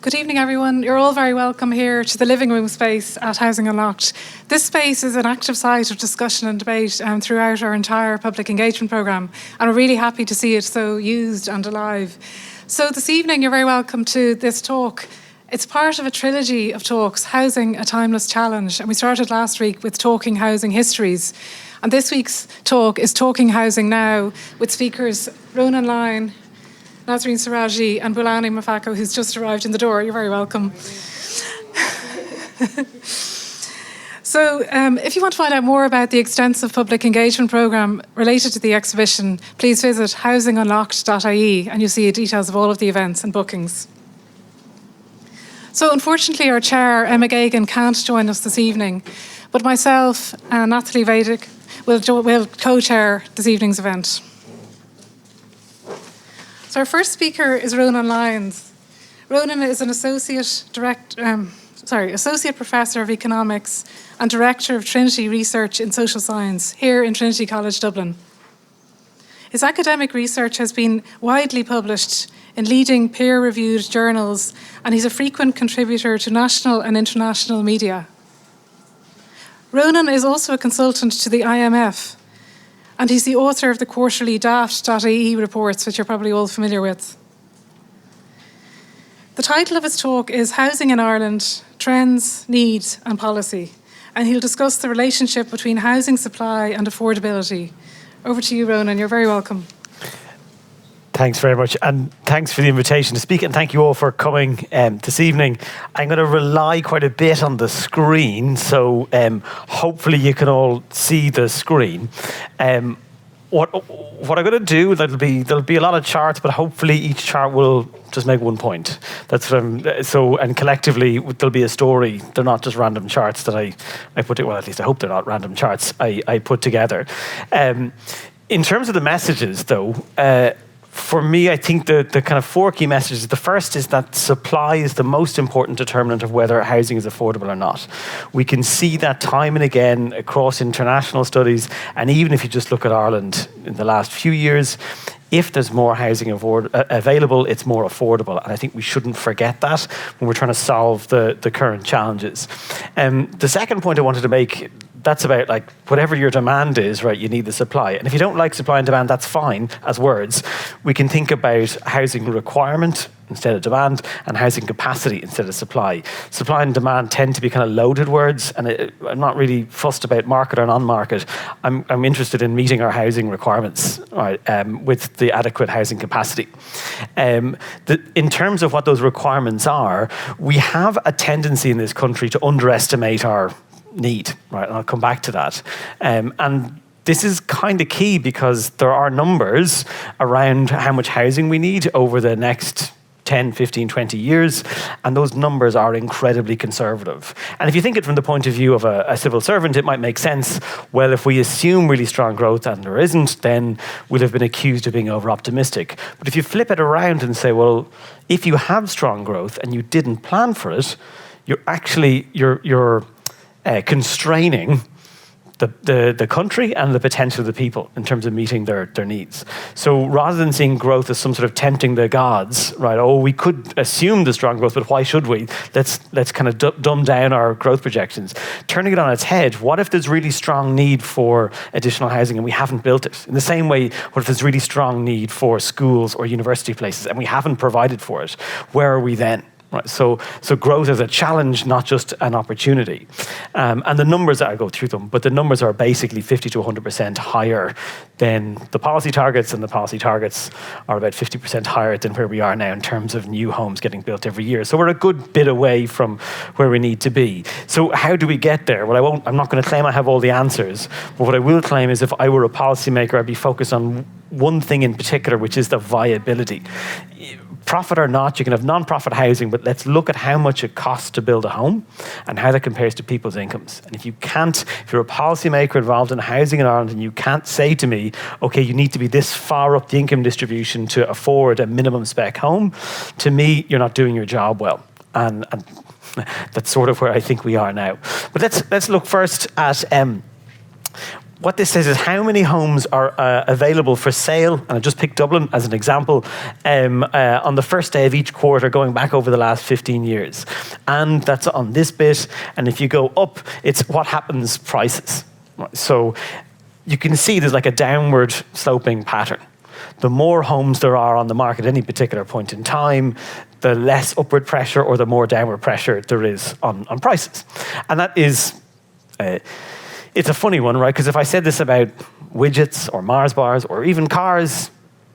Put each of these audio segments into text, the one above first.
Good evening, everyone. You're all very welcome here to the living room space at Housing Unlocked. This space is an active site of discussion and debate throughout our entire public engagement programme, and we're really happy to see it so used and alive. So this evening, you're very welcome to this talk. It's part of a trilogy of talks, Housing, a Timeless Challenge, and we started last week with Talking Housing Histories. And this week's talk is Talking Housing Now, with speakers Ronan, Lyons, Nasrin, Seraji and Bulelani, Mfaco, who's just arrived in the door. You're very welcome. So if you want to find out more about the extensive public engagement programme related to the exhibition, please visit housingunlocked.ie and you'll see details of all of the events and bookings. So unfortunately, our chair, Emma Geoghegan, can't join us this evening, but myself and Natalie Vedic will co-chair this evening's event. So our first speaker is Ronan Lyons. Ronan is an associate professor of economics and director of Trinity Research in Social Science here in Trinity College, Dublin. His academic research has been widely published in leading peer-reviewed journals, and he's a frequent contributor to national and international media. Ronan is also a consultant to the IMF, and he's the author of the quarterly daft.ie reports, which you're probably all familiar with. The title of his talk is Housing in Ireland, Trends, Needs and Policy, and he'll discuss the relationship between housing supply and affordability. Over to you, Ronan. You're very welcome. Thanks very much, and thanks for the invitation to speak, and thank you all for coming this evening. I'm going to rely quite a bit on the screen, so hopefully you can all see the screen. What I'm going to do, there'll be a lot of charts, but hopefully each chart will just make one point. That's what and collectively there'll be a story. They're not just random charts that I put it. Well, at least I hope they're not random charts I put together. In terms of the messages, though. For me, I think the kind of four key messages. The first is that supply is the most important determinant of whether housing is affordable or not. We can see that time and again across international studies, and even if you just look at Ireland in the last few years, if there's more housing available, it's more affordable. And I think we shouldn't forget that when we're trying to solve the current challenges. The second point I wanted to make, that's about like whatever your demand is, right, you need the supply. And if you don't like supply and demand, that's fine as words. We can think about housing requirement instead of demand and housing capacity instead of supply. Supply and demand tend to be kind of loaded words, and I'm not really fussed about market or non-market. I'm interested in meeting our housing requirements, right, with the adequate housing capacity. In terms of what those requirements are, we have a tendency in this country to underestimate our need, right? And I'll come back to that. And this is kind of key because there are numbers around how much housing we need over the next 10, 15, 20 years, and those numbers are incredibly conservative. And if you think it from the point of view of a civil servant, it might make sense. Well, if we assume really strong growth and there isn't, then we'll have been accused of being over-optimistic. But if you flip it around and say, well, if you have strong growth and you didn't plan for it, you're constraining the country and the potential of the people in terms of meeting their needs. So rather than seeing growth as some sort of tempting the gods, right? Oh, we could assume the strong growth, but why should we? Let's kind of dumb down our growth projections. Turning it on its head, what if there's really strong need for additional housing and we haven't built it? In the same way, what if there's really strong need for schools or university places and we haven't provided for it? Where are we then? Right, so growth is a challenge, not just an opportunity. And the numbers, I'll go through them, but the numbers are basically 50 to 100% higher than the policy targets, and the policy targets are about 50% higher than where we are now in terms of new homes getting built every year. So we're a good bit away from where we need to be. So how do we get there? Well, I'm not going to claim I have all the answers, but what I will claim is if I were a policymaker, I'd be focused on one thing in particular, which is the viability. Profit or not, you can have non-profit housing, but let's look at how much it costs to build a home and how that compares to people's incomes. And if you're a policymaker involved in housing in Ireland and you can't say to me, okay, you need to be this far up the income distribution to afford a minimum spec home, to me, you're not doing your job well. And that's sort of where I think we are now. But let's look first at what this says is how many homes are available for sale, and I just picked Dublin as an example, on the first day of each quarter going back over the last 15 years. And that's on this bit, and if you go up, it's what happens prices. So you can see there's like a downward sloping pattern. The more homes there are on the market at any particular point in time, the less upward pressure or the more downward pressure there is on prices. And that is, it's a funny one, right? Because if I said this about widgets or Mars bars or even cars,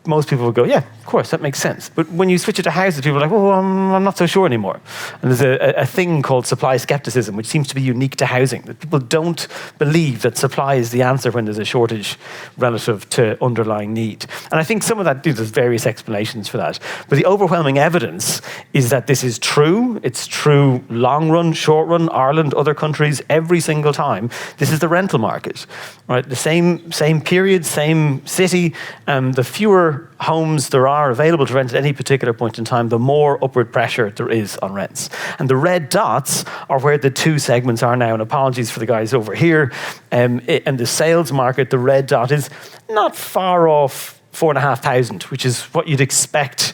most people would go, yeah, of course, that makes sense. But when you switch it to houses, people are like, oh, I'm not so sure anymore. And there's a thing called supply skepticism, which seems to be unique to housing, that people don't believe that supply is the answer when there's a shortage relative to underlying need. And I think some of that, there's various explanations for that. But the overwhelming evidence is that this is true. It's true long run, short run, Ireland, other countries, every single time. This is the rental market, right? The same period, same city, the fewer homes there are available to rent at any particular point in time, the more upward pressure there is on rents. And the red dots are where the two segments are now. And apologies for the guys over here. And the sales market, the red dot is not far off 4,500, which is what you'd expect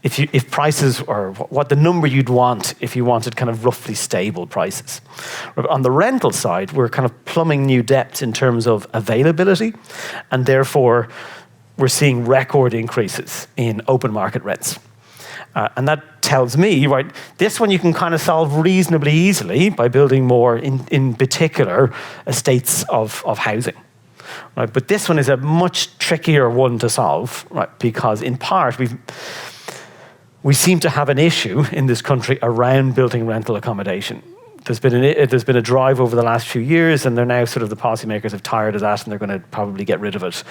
if prices, or what the number you'd want if you wanted kind of roughly stable prices. On the rental side, we're kind of plumbing new depths in terms of availability, and therefore we're seeing record increases in open market rents. And that tells me, right, this one you can kind of solve reasonably easily by building more, in particular, estates of housing. Right? But this one is a much trickier one to solve, right? Because in part, we seem to have an issue in this country around building rental accommodation. There's been a drive over the last few years, and they're now sort of, the policymakers have tired of that, and they're going to probably get rid of it.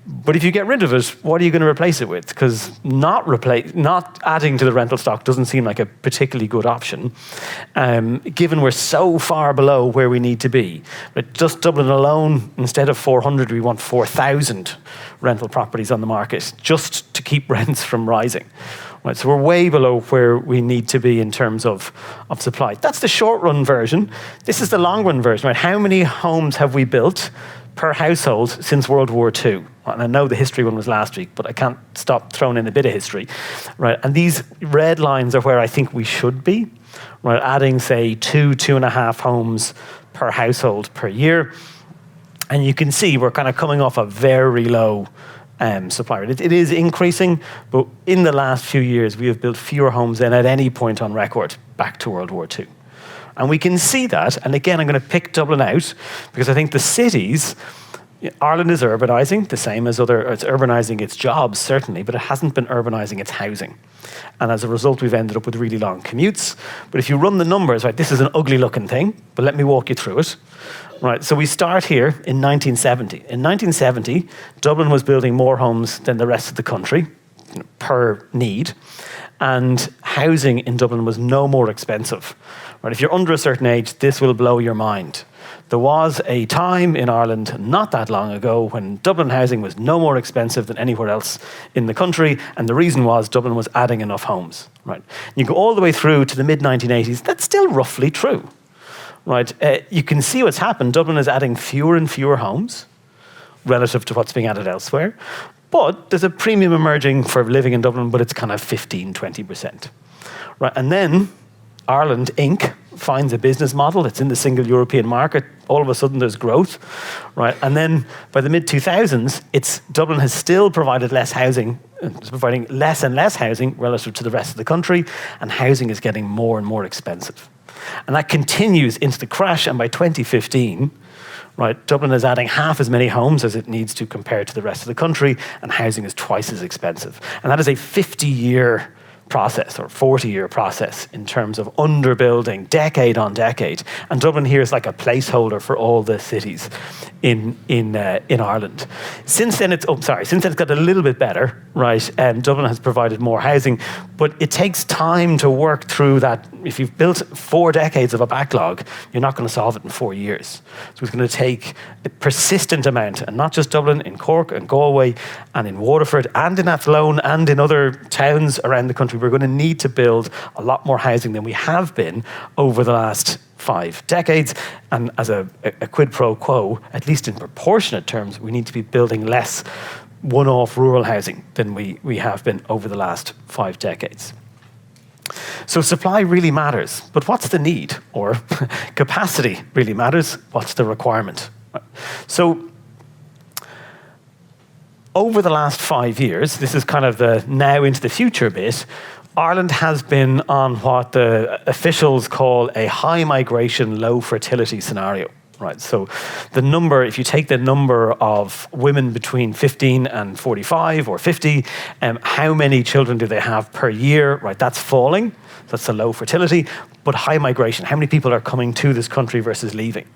But if you get rid of it, what are you going to replace it with? Because not adding to the rental stock doesn't seem like a particularly good option, given we're so far below where we need to be. But just Dublin alone, instead of 400, we want 4,000 rental properties on the market just to keep rents from rising. Right, so we're way below where we need to be in terms of supply. That's the short-run version. This is the long-run version. Right? How many homes have we built per household since World War II? And I know the history one was last week, but I can't stop throwing in a bit of history. Right? And these red lines are where I think we should be. Right? Adding, say, 2.5 homes per household per year. And you can see we're kind of coming off a very low supply rate. It is increasing, but in the last few years, we have built fewer homes than at any point on record back to World War II. And we can see that, and again, I'm going to pick Dublin out, because I think the cities, Ireland is urbanising, the same as it's urbanising its jobs, certainly, but it hasn't been urbanising its housing. And as a result, we've ended up with really long commutes. But if you run the numbers, right, this is an ugly looking thing, but let me walk you through it. Right, so we start here in 1970. In 1970, Dublin was building more homes than the rest of the country per need, and housing in Dublin was no more expensive. Right, if you're under a certain age, this will blow your mind. There was a time in Ireland not that long ago when Dublin housing was no more expensive than anywhere else in the country, and the reason was Dublin was adding enough homes. Right, you go all the way through to the mid-1980s, that's still roughly true. Right, you can see what's happened. Dublin is adding fewer and fewer homes relative to what's being added elsewhere. But there's a premium emerging for living in Dublin, but it's kind of 15-20%. Right, and then Ireland Inc. finds a business model. It's in the single European market. All of a sudden, there's growth. Right, and then by the mid-2000s, Dublin has still provided less housing. It's providing less and less housing relative to the rest of the country, and housing is getting more and more expensive. And that continues into the crash, and by 2015, right, Dublin is adding half as many homes as it needs to compared to the rest of the country, and housing is twice as expensive. And that is a 50-year process or 40-year process in terms of underbuilding, decade on decade. And Dublin here is like a placeholder for all the cities in Ireland. Since then it's got a little bit better, right? Dublin has provided more housing, but it takes time to work through that. If you've built 4 decades of a backlog, you're not going to solve it in 4 years. So it's going to take a persistent amount, and not just Dublin, in Cork and Galway and in Waterford and in Athlone and in other towns around the country. We're going to need to build a lot more housing than we have been over the last 5 decades. And as a quid pro quo, at least in proportionate terms, we need to be building less one-off rural housing than we have been over the last 5 decades. So supply really matters, but what's the need? Or capacity really matters, what's the requirement? So over the last 5 years, this is kind of the now into the future bit, Ireland has been on what the officials call a high migration, low fertility scenario. Right, so the number, if you take the number of women between 15 and 45 or 50, how many children do they have per year? Right, that's falling. That's the low fertility, but high migration. How many people are coming to this country versus leaving?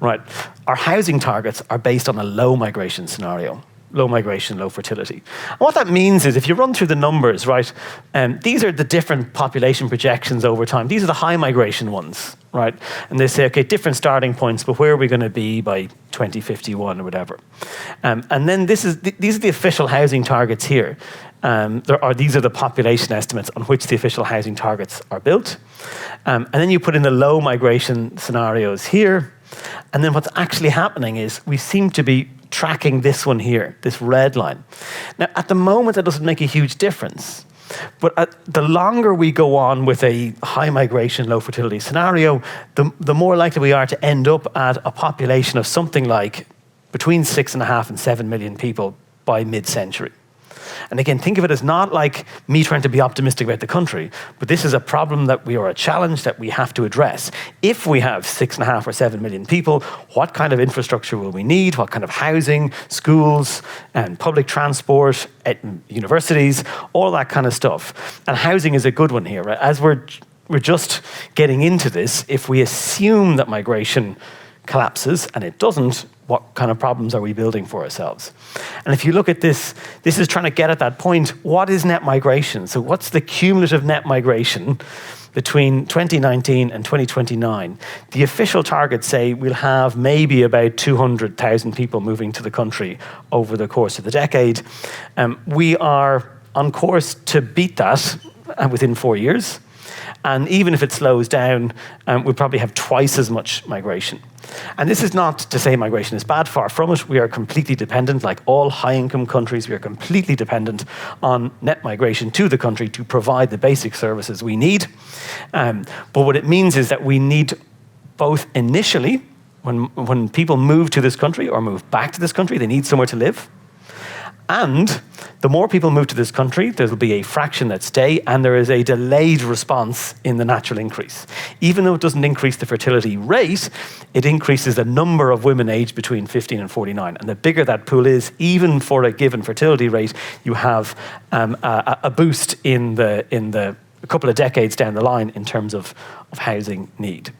Right, our housing targets are based on a low migration scenario. Low migration, low fertility. And what that means is if you run through the numbers, right, these are the different population projections over time. These are the high migration ones, right? And they say, okay, different starting points, but where are we going to be by 2051 or whatever? And then these are the official housing targets here. These are the population estimates on which the official housing targets are built. And then you put in the low migration scenarios here. And then what's actually happening is we seem to be tracking this one here, this red line. Now, at the moment, that doesn't make a huge difference. But the longer we go on with a high migration, low fertility scenario, the more likely we are to end up at a population of something like between 6.5 and 7 million people by mid-century. And again, think of it as not like me trying to be optimistic about the country, but this is a problem or a challenge that we have to address. If we have 6.5 or 7 million people, what kind of infrastructure will we need? What kind of housing, schools, and public transport, universities, all that kind of stuff. And housing is a good one here, right? As we're just getting into this, if we assume that migration collapses, and it doesn't, what kind of problems are we building for ourselves? And if you look at this is trying to get at that point, what is net migration? So what's the cumulative net migration between 2019 and 2029? The official targets say we'll have maybe about 200,000 people moving to the country over the course of the decade. We are on course to beat that within 4 years. And even if it slows down, we'll probably have twice as much migration. And this is not to say migration is bad, far from it. We are completely dependent, like all high-income countries, we are completely dependent on net migration to the country to provide the basic services we need. But what it means is that we need both initially, when people move to this country or move back to this country, they need somewhere to live. And the more people move to this country, there will be a fraction that stay, and there is a delayed response in the natural increase. Even though it doesn't increase the fertility rate, it increases the number of women aged between 15 and 49. And the bigger that pool is, even for a given fertility rate, you have a boost in a couple of decades down the line in terms of housing need.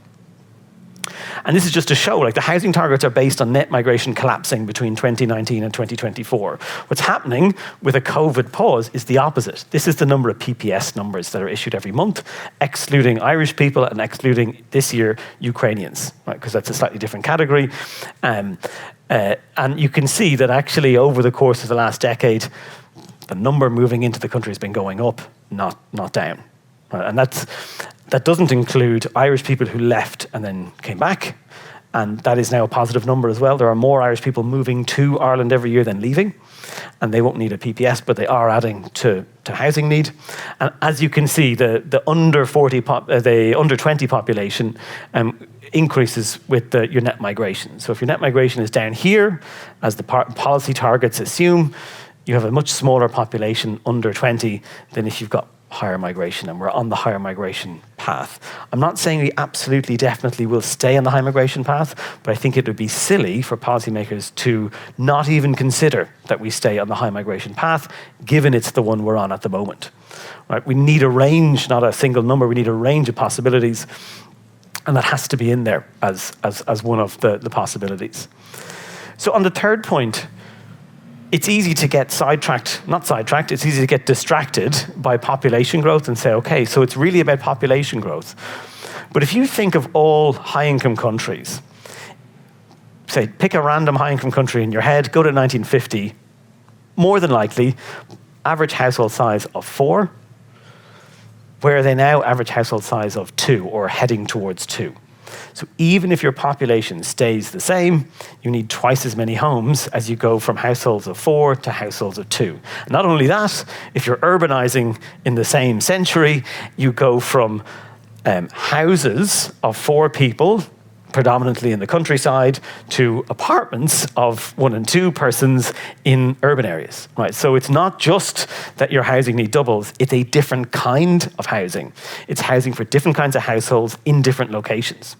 And this is just to show, like, the housing targets are based on net migration collapsing between 2019 and 2024. What's happening with a COVID pause is the opposite. This is the number of PPS numbers that are issued every month, excluding Irish people and excluding, this year, Ukrainians, right? Because that's a slightly different category. And you can see that actually over the course of the last decade, the number moving into the country has been going up, not down. Right? And that doesn't include Irish people who left and then came back, and that is now a positive number as well. There are more Irish people moving to Ireland every year than leaving, and they won't need a PPS, but they are adding to housing need. And as you can see, the under 20 population increases with your net migration. So if your net migration is down here, as the policy targets assume, you have a much smaller population under 20 than if you've got higher migration, and we're on the higher migration path. I'm not saying we absolutely definitely will stay on the high migration path, but I think it would be silly for policymakers to not even consider that we stay on the high migration path, given it's the one we're on at the moment. Right? We need a range, not a single number. We need a range of possibilities, and that has to be in there as one of the possibilities. So on the third point, it's easy to get it's easy to get distracted by population growth and say, okay, so it's really about population growth. But if you think of all high-income countries, say, pick a random high-income country in your head, go to 1950, more than likely, average household size of 4. Where are they now? Average household size of 2, or heading towards 2. So even if your population stays the same, you need twice as many homes as you go from households of 4 to households of 2. And not only that, if you're urbanizing in the same century, you go from houses of 4 people, predominantly in the countryside, to apartments of 1 and 2 persons in urban areas, right? So it's not just that your housing need doubles, it's a different kind of housing. It's housing for different kinds of households in different locations.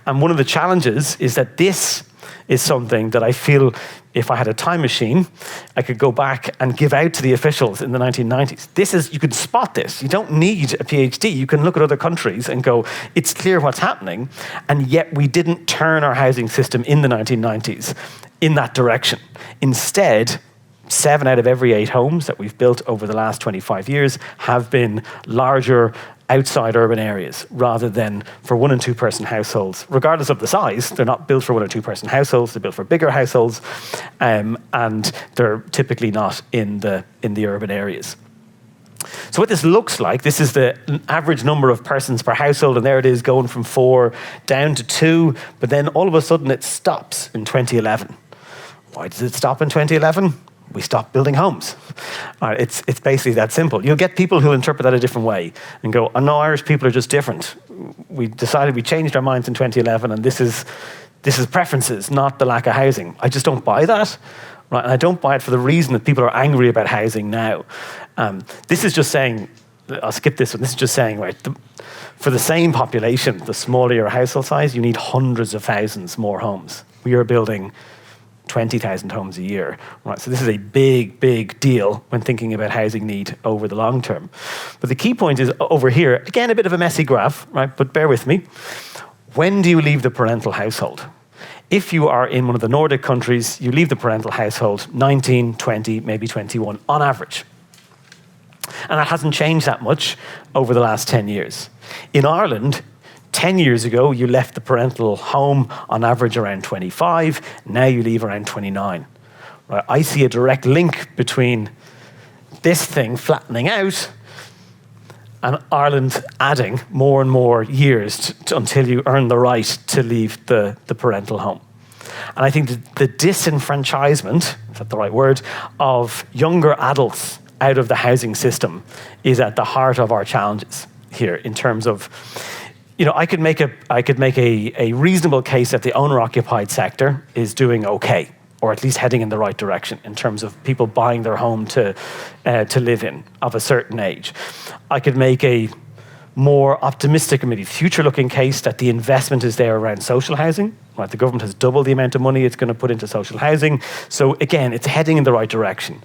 And one of the challenges is that this is something that I feel if I had a time machine, I could go back and give out to the officials in the 1990s. You could spot this. You don't need a PhD. You can look at other countries and go, it's clear what's happening. And yet we didn't turn our housing system in the 1990s in that direction. Instead, 7 out of every 8 homes that we've built over the last 25 years have been larger outside urban areas rather than for 1 and 2 person households. Regardless of the size, they're not built for 1 or 2 person households, they're built for bigger households, and they're typically not in the urban areas. So what this looks like, this is the average number of persons per household, and there it is going from 4 down to 2, but then all of a sudden it stops in 2011. Why does it stop in 2011? We stopped building homes. It's basically that simple. You'll get people who interpret that a different way and go, oh, no, Irish people are just different. We changed our minds in 2011, and this is preferences, not the lack of housing. I just don't buy that. Right? And I don't buy it for the reason that people are angry about housing now. This is just saying, I'll skip this one, this is just saying, right, for the same population, the smaller your household size, you need hundreds of thousands more homes. We are building 20,000 homes a year, right? So this is a big, big deal when thinking about housing need over the long term. But the key point is over here, again, a bit of a messy graph, right? But bear with me. When do you leave the parental household? If you are in one of the Nordic countries, you leave the parental household 19, 20, maybe 21 on average. And that hasn't changed that much over the last 10 years. In Ireland, 10 years ago, you left the parental home on average around 25. Now you leave around 29. Right? I see a direct link between this thing flattening out and Ireland adding more and more years until you earn the right to leave the parental home. And I think the disenfranchisement, is that the right word, of younger adults out of the housing system is at the heart of our challenges here in terms of, I could make a reasonable case that the owner-occupied sector is doing okay, or at least heading in the right direction in terms of people buying their home to live in of a certain age. I could make a more optimistic and maybe future-looking case that the investment is there around social housing. Right? The government has doubled the amount of money it's going to put into social housing. So again, it's heading in the right direction.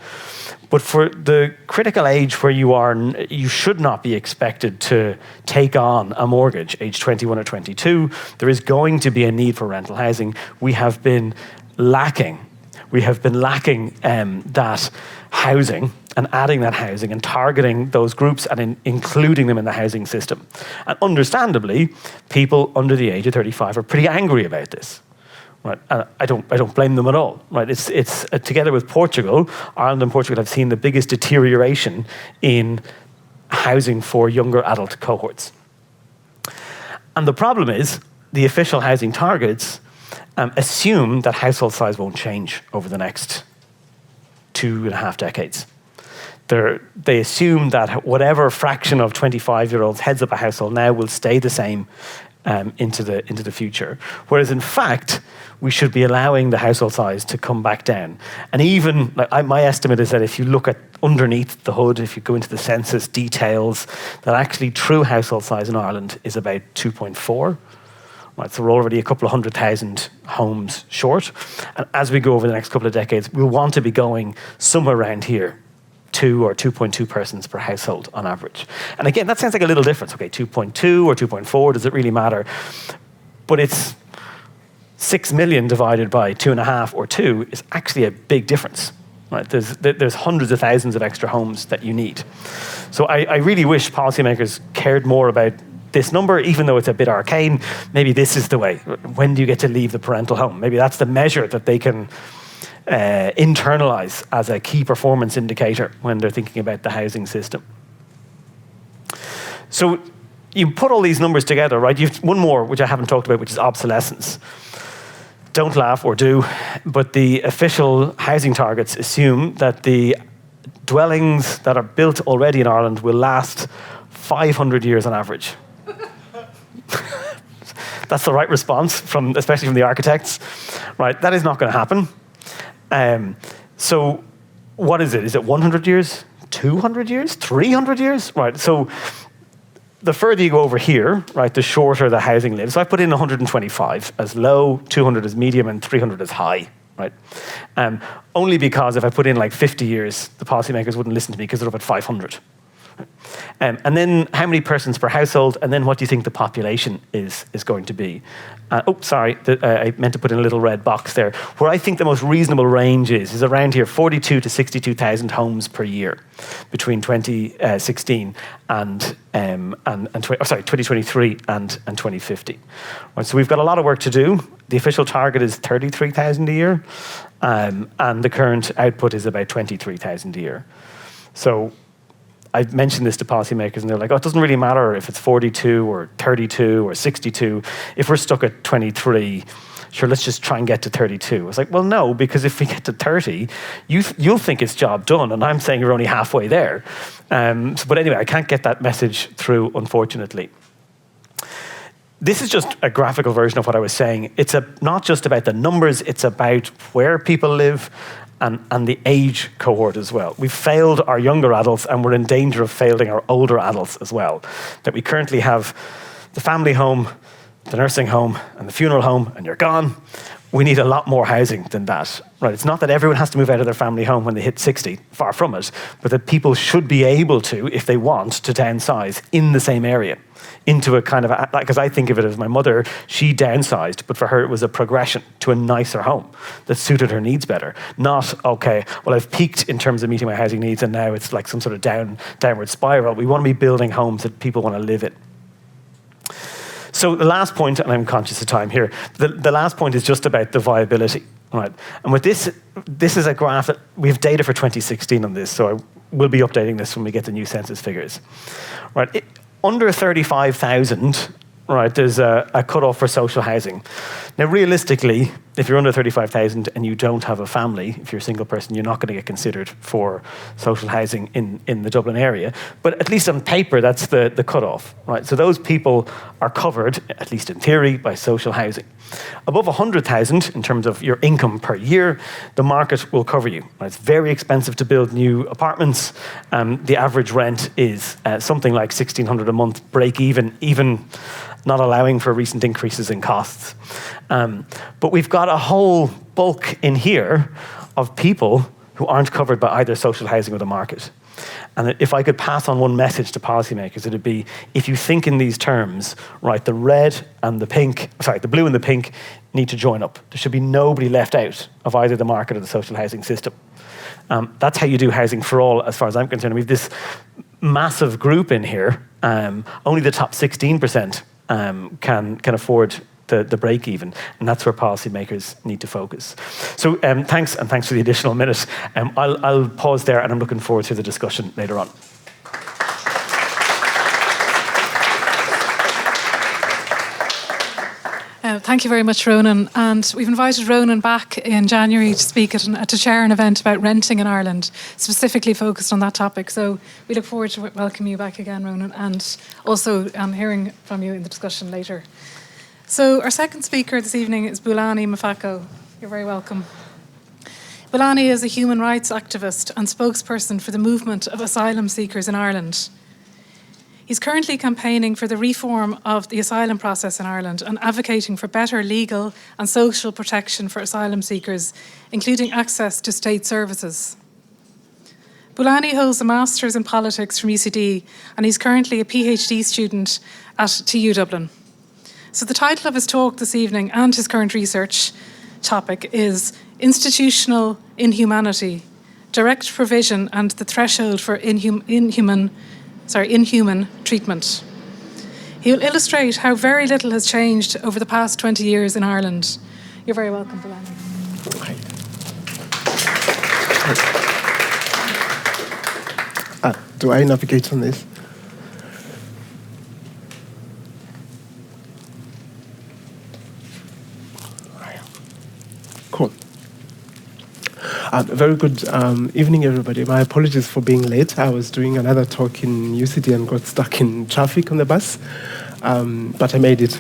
But for the critical age where you are, you should not be expected to take on a mortgage, age 21 or 22. There is going to be a need for rental housing. We have been lacking that housing and adding that housing and targeting those groups and including them in the housing system. And understandably, people under the age of 35 are pretty angry about this. Right, and I don't blame them at all. Right, it's together with Portugal, Ireland and Portugal have seen the biggest deterioration in housing for younger adult cohorts. And the problem is the official housing targets assume that household size won't change over the next 2.5 decades. They assume that whatever fraction of 25-year-olds heads up a household now will stay the same into the future. Whereas in fact, we should be allowing the household size to come back down. And even, my estimate is that if you look at underneath the hood, if you go into the census details, that actually true household size in Ireland is about 2.4. Right, so we're already a couple of 100,000 homes short. And as we go over the next couple of decades, we'll want to be going somewhere around here. 2 or 2.2 persons per household on average. And again, that sounds like a little difference. Okay, 2.2 or 2.4, does it really matter? But it's 6 million divided by 2.5 or 2 is actually a big difference. Right? There's hundreds of thousands of extra homes that you need. So I really wish policymakers cared more about this number, even though it's a bit arcane. Maybe this is the way. When do you get to leave the parental home? Maybe that's the measure that they can internalize as a key performance indicator when they're thinking about the housing system. So you put all these numbers together, right? You've one more, which I haven't talked about, which is obsolescence. Don't laugh, or do, but the official housing targets assume that the dwellings that are built already in Ireland will last 500 years on average. That's the right response, especially from the architects. Right, that is not going to happen. So what is it? Is it 100 years, 200 years, 300 years? Right, so the further you go over here, right, the shorter the housing lives. So I put in 125 as low, 200 as medium, and 300 as high. Right, only because if I put in like 50 years, the policymakers wouldn't listen to me because they're up at 500. And then how many persons per household, and then what do you think the population is going to be? I meant to put in a little red box there. Where I think the most reasonable range is around here, 42 to 62,000 homes per year between 2016 and 2023 and 2050. Right, so we've got a lot of work to do. The official target is 33,000 a year, and the current output is about 23,000 a year. So I've mentioned this to policymakers, and they're like, oh, it doesn't really matter if it's 42 or 32 or 62. If we're stuck at 23, sure, let's just try and get to 32. I was like, well, no, because if we get to 30, you'll think it's job done, and I'm saying you're only halfway there. But anyway, I can't get that message through, unfortunately. This is just a graphical version of what I was saying. It's not just about the numbers, it's about where people live, and the age cohort as well. We've failed our younger adults, and we're in danger of failing our older adults as well. That we currently have the family home, the nursing home, and the funeral home, and you're gone. We need a lot more housing than that. Right? It's not that everyone has to move out of their family home when they hit 60, far from it, but that people should be able to, if they want, to downsize in the same area into a kind of, because I think of it as my mother, she downsized, but for her it was a progression to a nicer home that suited her needs better. Not, okay, well, I've peaked in terms of meeting my housing needs and now it's like some sort of downward spiral. We want to be building homes that people want to live in. So the last point, and I'm conscious of time here, the last point is just about the viability. Right. And with this is a graph that we have data for 2016 on this, so I will be updating this when we get the new census figures. Right. Under 35,000, right, there's a cutoff for social housing. Now, realistically, if you're under 35,000 and you don't have a family, if you're a single person, you're not going to get considered for social housing in the Dublin area. But at least on paper, that's the cutoff, right? So those people are covered, at least in theory, by social housing. Above 100,000, in terms of your income per year, the market will cover you. Right? It's very expensive to build new apartments. The average rent is something like $1,600 a month, break even not allowing for recent increases in costs. But we've got a whole bulk in here of people who aren't covered by either social housing or the market. And if I could pass on one message to policymakers, it'd be, if you think in these terms, right, the blue and the pink need to join up. There should be nobody left out of either the market or the social housing system. That's how you do housing for all, as far as I'm concerned. We have this massive group in here. Only the top 16% can afford the break even, and that's where policymakers need to focus. So thanks for the additional minute. I'll pause there, and I'm looking forward to the discussion later on. Thank you very much, Ronan. And we've invited Ronan back in January to speak to chair an event about renting in Ireland, specifically focused on that topic. So we look forward to welcoming you back again, Ronan, and also hearing from you in the discussion later. So our second speaker this evening is Bulelani Mfaco. You're very welcome. Bulelani is a human rights activist and spokesperson for the movement of asylum seekers in Ireland. He's currently campaigning for the reform of the asylum process in Ireland and advocating for better legal and social protection for asylum seekers, including access to state services. Bulelani holds a Master's in Politics from UCD, and he's currently a PhD student at TU Dublin. So the title of his talk this evening and his current research topic is Institutional Inhumanity, Direct Provision and the Threshold for Inhuman Treatment. He will illustrate how very little has changed over the past 20 years in Ireland. You're very welcome, Bulelani. Do I navigate on this? Very good evening, everybody. My apologies for being late. I was doing another talk in UCD and got stuck in traffic on the bus, but I made it.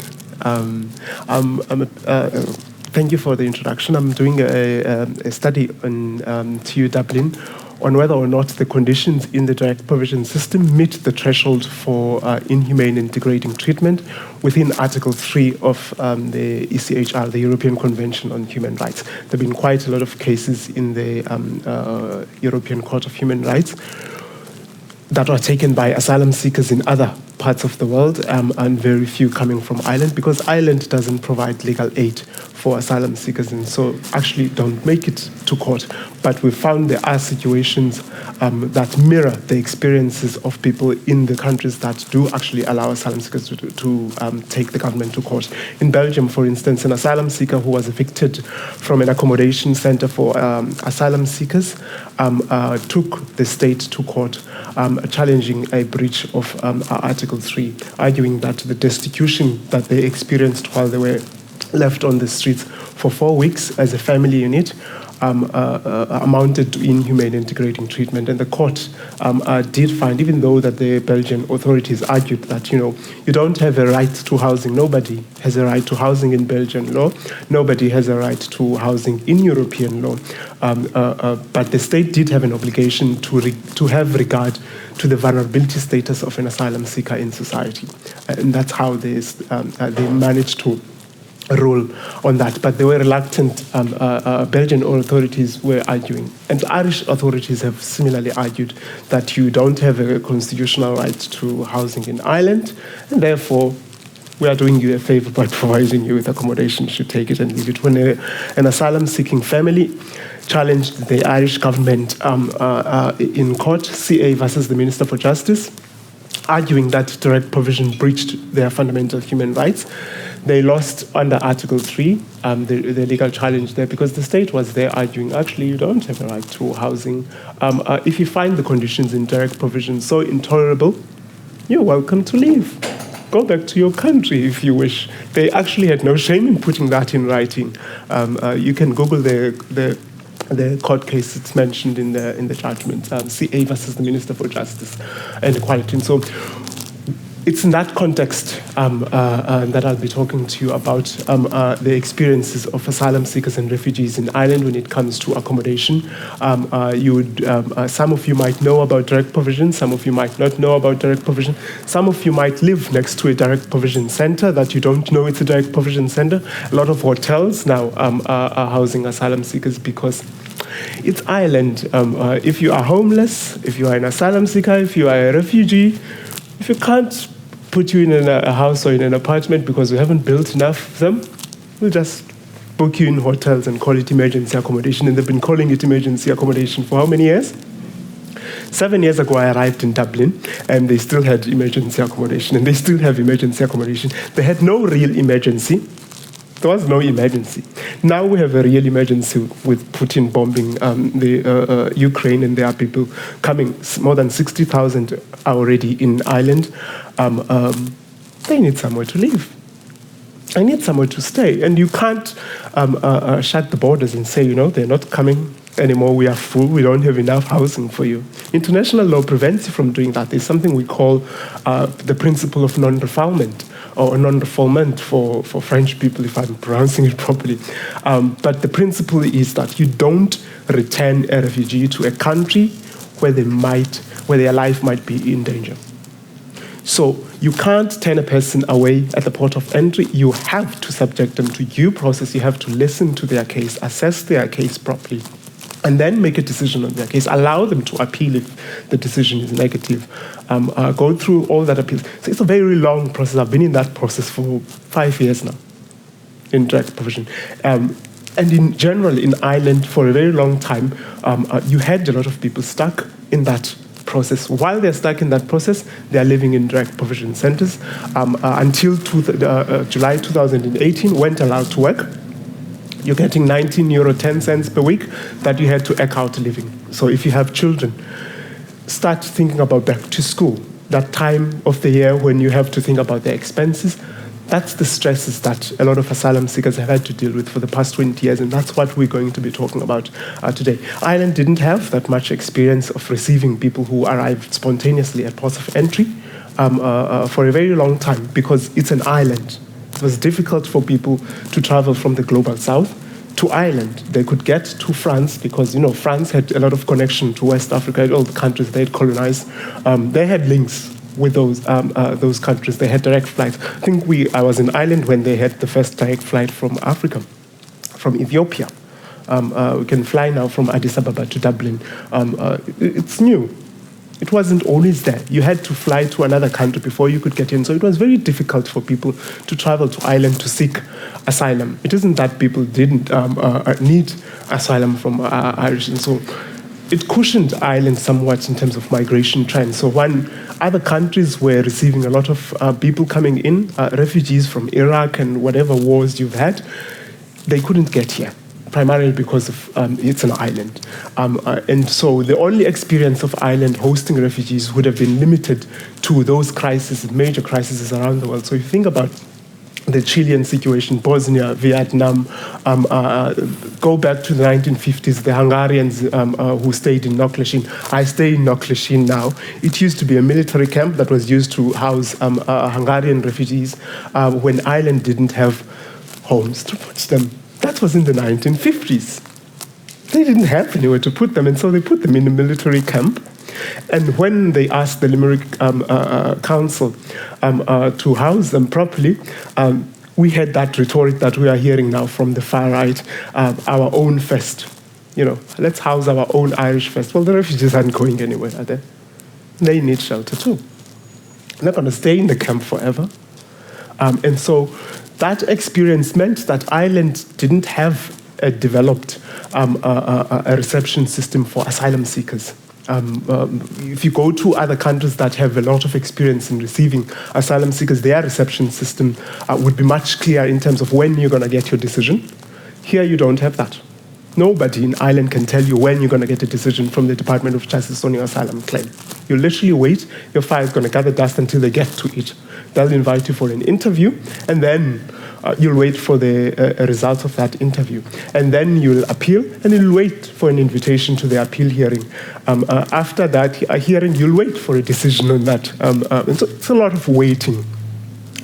Thank you for the introduction. I'm doing a study on TU Dublin on whether or not the conditions in the direct provision system meet the threshold for inhumane and degrading treatment within Article 3 of the ECHR, the European Convention on Human Rights. There have been quite a lot of cases in the European Court of Human Rights that were taken by asylum seekers in other parts of the world, and very few coming from Ireland, because Ireland doesn't provide legal aid for asylum seekers, and so actually don't make it to court. But we found there are situations that mirror the experiences of people in the countries that do actually allow asylum seekers to take the government to court. In Belgium, for instance, an asylum seeker who was evicted from an accommodation center for asylum seekers took the state to court, challenging a breach of Article 3, arguing that the destitution that they experienced while they were left on the streets for 4 weeks as a family unit amounted to inhumane and degrading treatment. And the court did find, even though that the Belgian authorities argued that, you don't have a right to housing. Nobody has a right to housing in Belgian law. Nobody has a right to housing in European law. But the state did have an obligation to have regard to the vulnerability status of an asylum seeker in society. And that's how they managed to rule on that, but they were reluctant. Belgian authorities were arguing, and Irish authorities have similarly argued that you don't have a constitutional right to housing in Ireland, and therefore we are doing you a favor by providing you with accommodation. You should take it and leave it. When an asylum-seeking family challenged the Irish government in court, CA versus the Minister for Justice, arguing that direct provision breached their fundamental human rights, they lost under Article 3, the legal challenge there, because the state was there arguing, actually, you don't have a right to housing. If you find the conditions in direct provision so intolerable, you're welcome to leave. Go back to your country if you wish. They actually had no shame in putting that in writing. You can Google the court case. It's mentioned in the judgment, CA versus the Minister for Justice and Equality. And so it's in that context that I'll be talking to you about the experiences of asylum seekers and refugees in Ireland when it comes to accommodation. Some of you might know about direct provision, some of you might not know about direct provision. Some of you might live next to a direct provision center that you don't know it's a direct provision center. A lot of hotels now are housing asylum seekers because it's Ireland. If you are homeless, if you are an asylum seeker, if you are a refugee, if you can't put you in a house or in an apartment because we haven't built enough of them, we'll just book you in hotels and call it emergency accommodation. And they've been calling it emergency accommodation for how many years? 7 years ago, I arrived in Dublin, and they still had emergency accommodation, and they still have emergency accommodation. They had no real emergency. There was no emergency. Now we have a real emergency with Putin bombing the Ukraine, and there are people coming. More than 60,000 are already in Ireland. They need somewhere to live. I need somewhere to stay. And you can't shut the borders and say, they're not coming anymore. We are full. We don't have enough housing for you. International law prevents you from doing that. There's something we call the principle of non-refoulement, or non-refoulement for French people, if I'm pronouncing it properly. But the principle is that you don't return a refugee to a country where their life might be in danger. So you can't turn a person away at the port of entry. You have to subject them to due process. You have to listen to their case, assess their case properly, and then make a decision on their case. Allow them to appeal if the decision is negative. Go through all that appeals. So it's a very long process. I've been in that process for 5 years now, in direct provision. And in general, in Ireland, for a very long time, you had a lot of people stuck in that process. While they're stuck in that process, they're living in direct provision centers until July 2018, weren't allowed to work. You're getting €19.10 per week that you had to eke out living. So if you have children, start thinking about back to school. That time of the year when you have to think about their expenses, That's the stresses that a lot of asylum seekers have had to deal with for the past 20 years, and that's what we're going to be talking about today. Ireland didn't have that much experience of receiving people who arrived spontaneously at ports of entry for a very long time because it's an island. It was difficult for people to travel from the global south to Ireland. They could get to France because, France had a lot of connection to West Africa, all the countries they had colonized. They had links with those countries. They had direct flights. I think I was in Ireland when they had the first direct flight from Africa, from Ethiopia. We can fly now from Addis Ababa to Dublin. It's new. It wasn't always there. You had to fly to another country before you could get in. So it was very difficult for people to travel to Ireland to seek asylum. It isn't that people didn't need asylum from Irish. And so it cushioned Ireland somewhat in terms of migration trends. So when other countries were receiving a lot of people coming in, refugees from Iraq and whatever wars you've had, they couldn't get here, primarily because of it's an island. And so the only experience of Ireland hosting refugees would have been limited to those crises, major crises around the world. So if you think about the Chilean situation, Bosnia, Vietnam, go back to the 1950s, the Hungarians who stayed in Nökleshin. I stay in Nökleshin now. It used to be a military camp that was used to house Hungarian refugees when Ireland didn't have homes to put them. That was in the 1950s. They didn't have anywhere to put them, and so they put them in a military camp. And when they asked the Limerick Council to house them properly, we had that rhetoric that we are hearing now from the far right, our own first. Let's house our own Irish first. Well, the refugees aren't going anywhere, are they? They need shelter too. They're not going to stay in the camp forever. And so that experience meant that Ireland didn't have a developed a reception system for asylum seekers. If you go to other countries that have a lot of experience in receiving asylum seekers, their reception system would be much clearer in terms of when you're going to get your decision. Here you don't have that. Nobody in Ireland can tell you when you're going to get a decision from the Department of Justice on your asylum claim. You literally wait, your file is going to gather dust until they get to it. They'll invite you for an interview, and then you'll wait for the results of that interview. And then you'll appeal, and you'll wait for an invitation to the appeal hearing. After that hearing, you'll wait for a decision on that. And so it's a lot of waiting,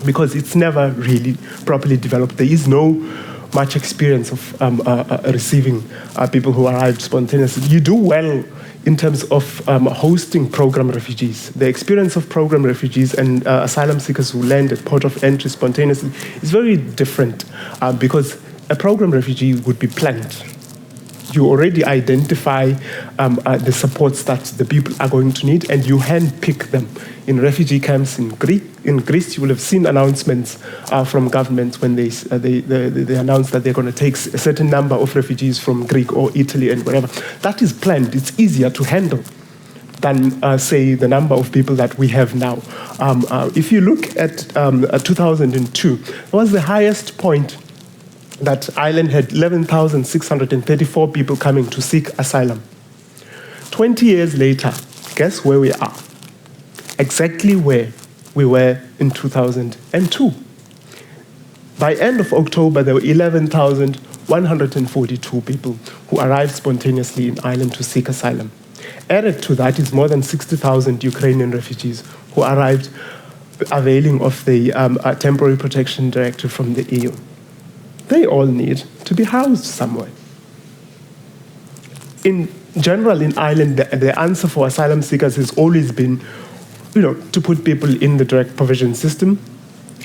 because it's never really properly developed. There is no much experience of receiving people who arrived spontaneously. You do well in terms of hosting program refugees. The experience of program refugees and asylum seekers who land at port of entry spontaneously is very different because a program refugee would be planned. You already identify the supports that the people are going to need, and you handpick them. In refugee camps in Greece, you will have seen announcements from governments when they announce that they're going to take a certain number of refugees from Greece or Italy and wherever. That is planned. It's easier to handle than, say, the number of people that we have now. If you look at 2002, it was the highest point that Ireland had 11,634 people coming to seek asylum. 20 years later, guess where we are? Exactly where we were in 2002. By end of October, there were 11,142 people who arrived spontaneously in Ireland to seek asylum. Added to that is more than 60,000 Ukrainian refugees who arrived availing of the Temporary Protection Directive from the EU. They all need to be housed somewhere. In general, in Ireland, the answer for asylum seekers has always been, to put people in the direct provision system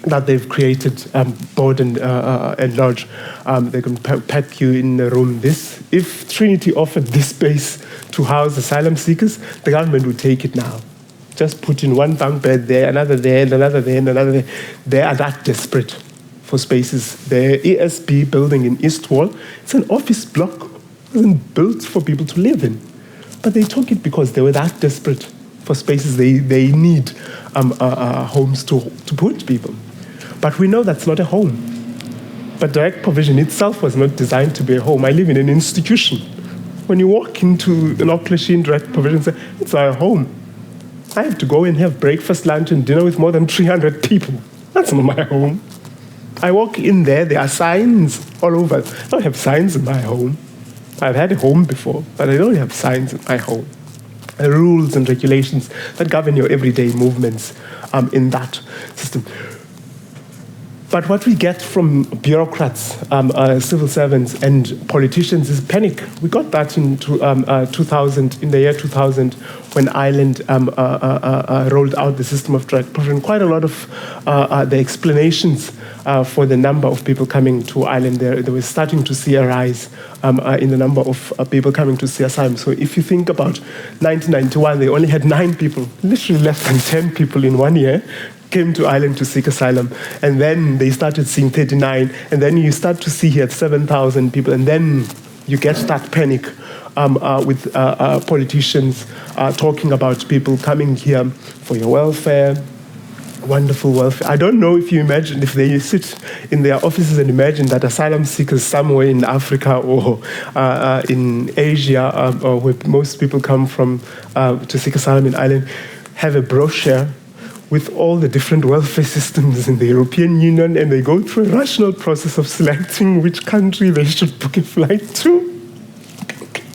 that they've created, board and large. They can pack you in a room. If Trinity offered this space to house asylum seekers, the government would take it now. Just put in one bunk bed there, another there, and another there, and another there. They are that desperate for spaces. The ESB building in East Wall, it's an office block. It wasn't built for people to live in. But they took it because they were that desperate for spaces. They need homes to put people. But we know that's not a home. But direct provision itself was not designed to be a home. I live in an institution. When you walk into an Auckland direct provision, it's our home. I have to go and have breakfast, lunch, and dinner with more than 300 people. That's not my home. I walk in there are signs all over. I don't have signs in my home. I've had a home before, but I don't have signs in my home. Rules and regulations that govern your everyday movements in that system. But what we get from bureaucrats, civil servants, and politicians is panic. We got that in 2000, in the year 2000, when Ireland rolled out the system of direct provision. Quite a lot of the explanations for the number of people coming to Ireland, they were starting to see a rise in the number of people coming to see asylum. So if you think about 1991, they only had 9 people, literally less than 10 people in 1 year, came to Ireland to seek asylum, and then they started seeing 39, and then you start to see here 7,000 people, and then you get that panic with politicians talking about people coming here for your welfare, wonderful welfare. I don't know if you imagine, if they sit in their offices and imagine that asylum seekers somewhere in Africa or in Asia, or where most people come from to seek asylum in Ireland, have a brochure with all the different welfare systems in the European Union, and they go through a rational process of selecting which country they should book a flight to.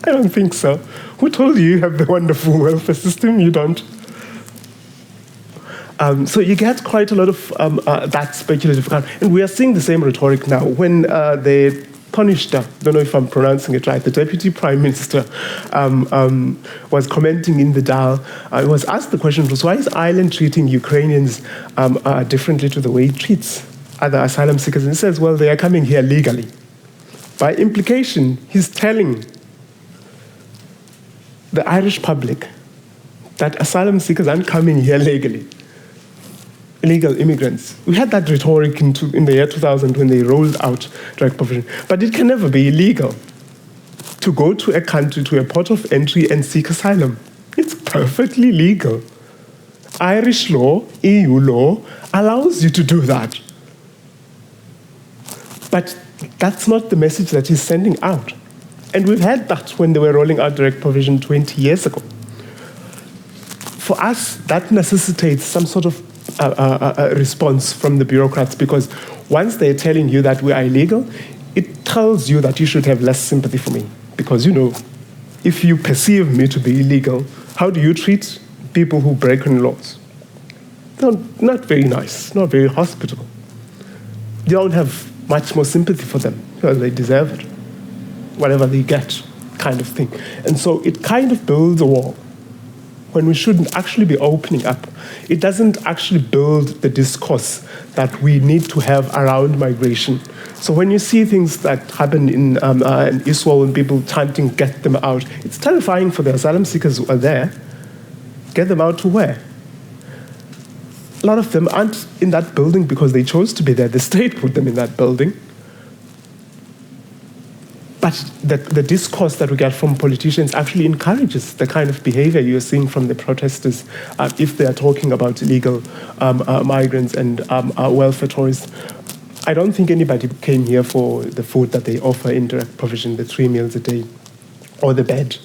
I don't think so. Who told you have the wonderful welfare system? You don't. So you get quite a lot of that speculative account. And we are seeing the same rhetoric now. When they punished, I don't know if I'm pronouncing it right, the Deputy Prime Minister was commenting in the Dial. He was asked the question, why is Ireland treating Ukrainians differently to the way it treats other asylum seekers? And he says, well, they are coming here legally. By implication, he's telling the Irish public that asylum seekers aren't coming here legally. Illegal immigrants. We had that rhetoric in the year 2000 when they rolled out direct provision. But it can never be illegal to go to a country, to a port of entry and seek asylum. It's perfectly legal. Irish law, EU law, allows you to do that. But that's not the message that he's sending out. And we've had that when they were rolling out direct provision 20 years ago. For us, that necessitates some sort of a response from the bureaucrats, because once they're telling you that we are illegal, it tells you that you should have less sympathy for me. Because, if you perceive me to be illegal, how do you treat people who break laws? Not very nice, not very hospitable. You don't have much more sympathy for them, because they deserve it. Whatever they get, kind of thing. And so it kind of builds a wall when we shouldn't actually be opening up. It doesn't actually build the discourse that we need to have around migration. So when you see things that happen in Israel and people chanting, get them out, it's terrifying for the asylum seekers who are there. Get them out to where? A lot of them aren't in that building because they chose to be there. The state put them in that building. But the discourse that we get from politicians actually encourages the kind of behavior you're seeing from the protesters if they are talking about illegal migrants and welfare tourists. I don't think anybody came here for the food that they offer in direct provision, the 3 meals a day, or the bed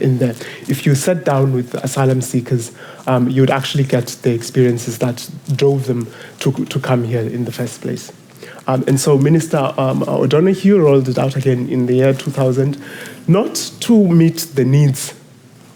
in there. If you sat down with asylum seekers, you would actually get the experiences that drove them to come here in the first place. And so Minister O'Donoghue rolled it out again in the year 2000, not to meet the needs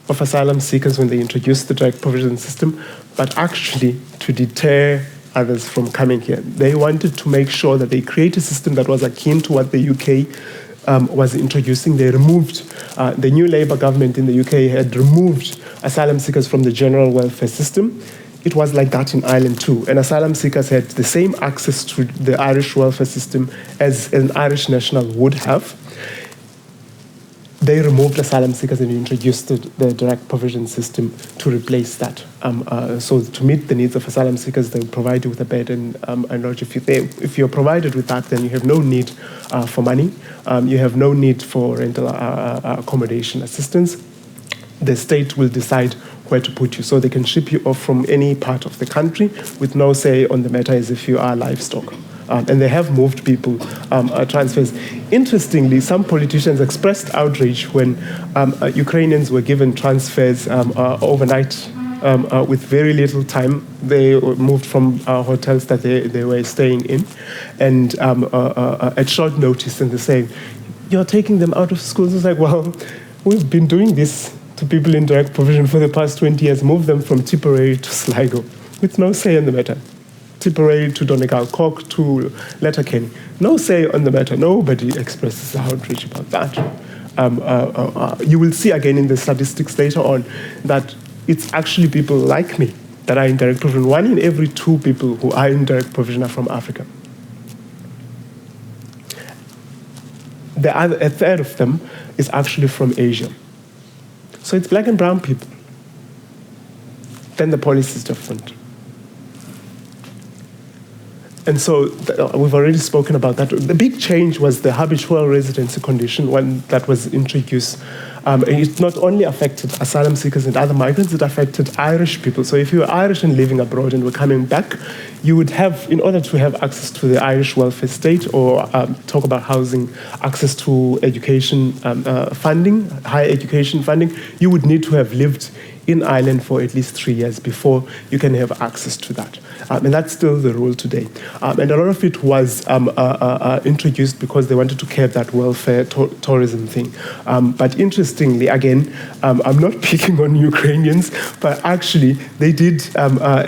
of asylum seekers when they introduced the direct provision system, but actually to deter others from coming here. They wanted to make sure that they create a system that was akin to what the UK was introducing. They removed, the new Labour government in the UK had removed asylum seekers from the general welfare system. It was like that in Ireland too. And asylum seekers had the same access to the Irish welfare system as an Irish national would have. They removed asylum seekers and introduced the direct provision system to replace that. So to meet the needs of asylum seekers, they provide you with a bed and lodge. If you're provided with that, then you have no need for money. You have no need for rental accommodation assistance. The state will decide where to put you. So they can ship you off from any part of the country with no say on the matter as if you are livestock. And they have moved people transfers. Interestingly, some politicians expressed outrage when Ukrainians were given transfers overnight with very little time. They moved from hotels that they were staying in, and at short notice, and they say, "You're taking them out of schools." It's like, well, we've been doing this to people in direct provision for the past 20 years. Move them from Tipperary to Sligo with no say in the matter. Tipperary to Donegal, Cork to Letterkenny. No say on the matter. Nobody expresses outrage about that. You will see again in the statistics later on that it's actually people like me that are in direct provision. 1 in every 2 people who are in direct provision are from Africa. A third of them is actually from Asia. So it's black and brown people. Then the policy is different. And so we've already spoken about that. The big change was the habitual residency condition, one that was introduced. It not only affected asylum seekers and other migrants, it affected Irish people. So if you were Irish and living abroad and were coming back, you would have, in order to have access to the Irish welfare state or talk about housing, access to education funding, higher education funding, you would need to have lived in Ireland for at least 3 years before you can have access to that. And that's still the rule today. And a lot of it was introduced because they wanted to curb that welfare tourism thing. But interestingly, again, I'm not picking on Ukrainians, but actually they did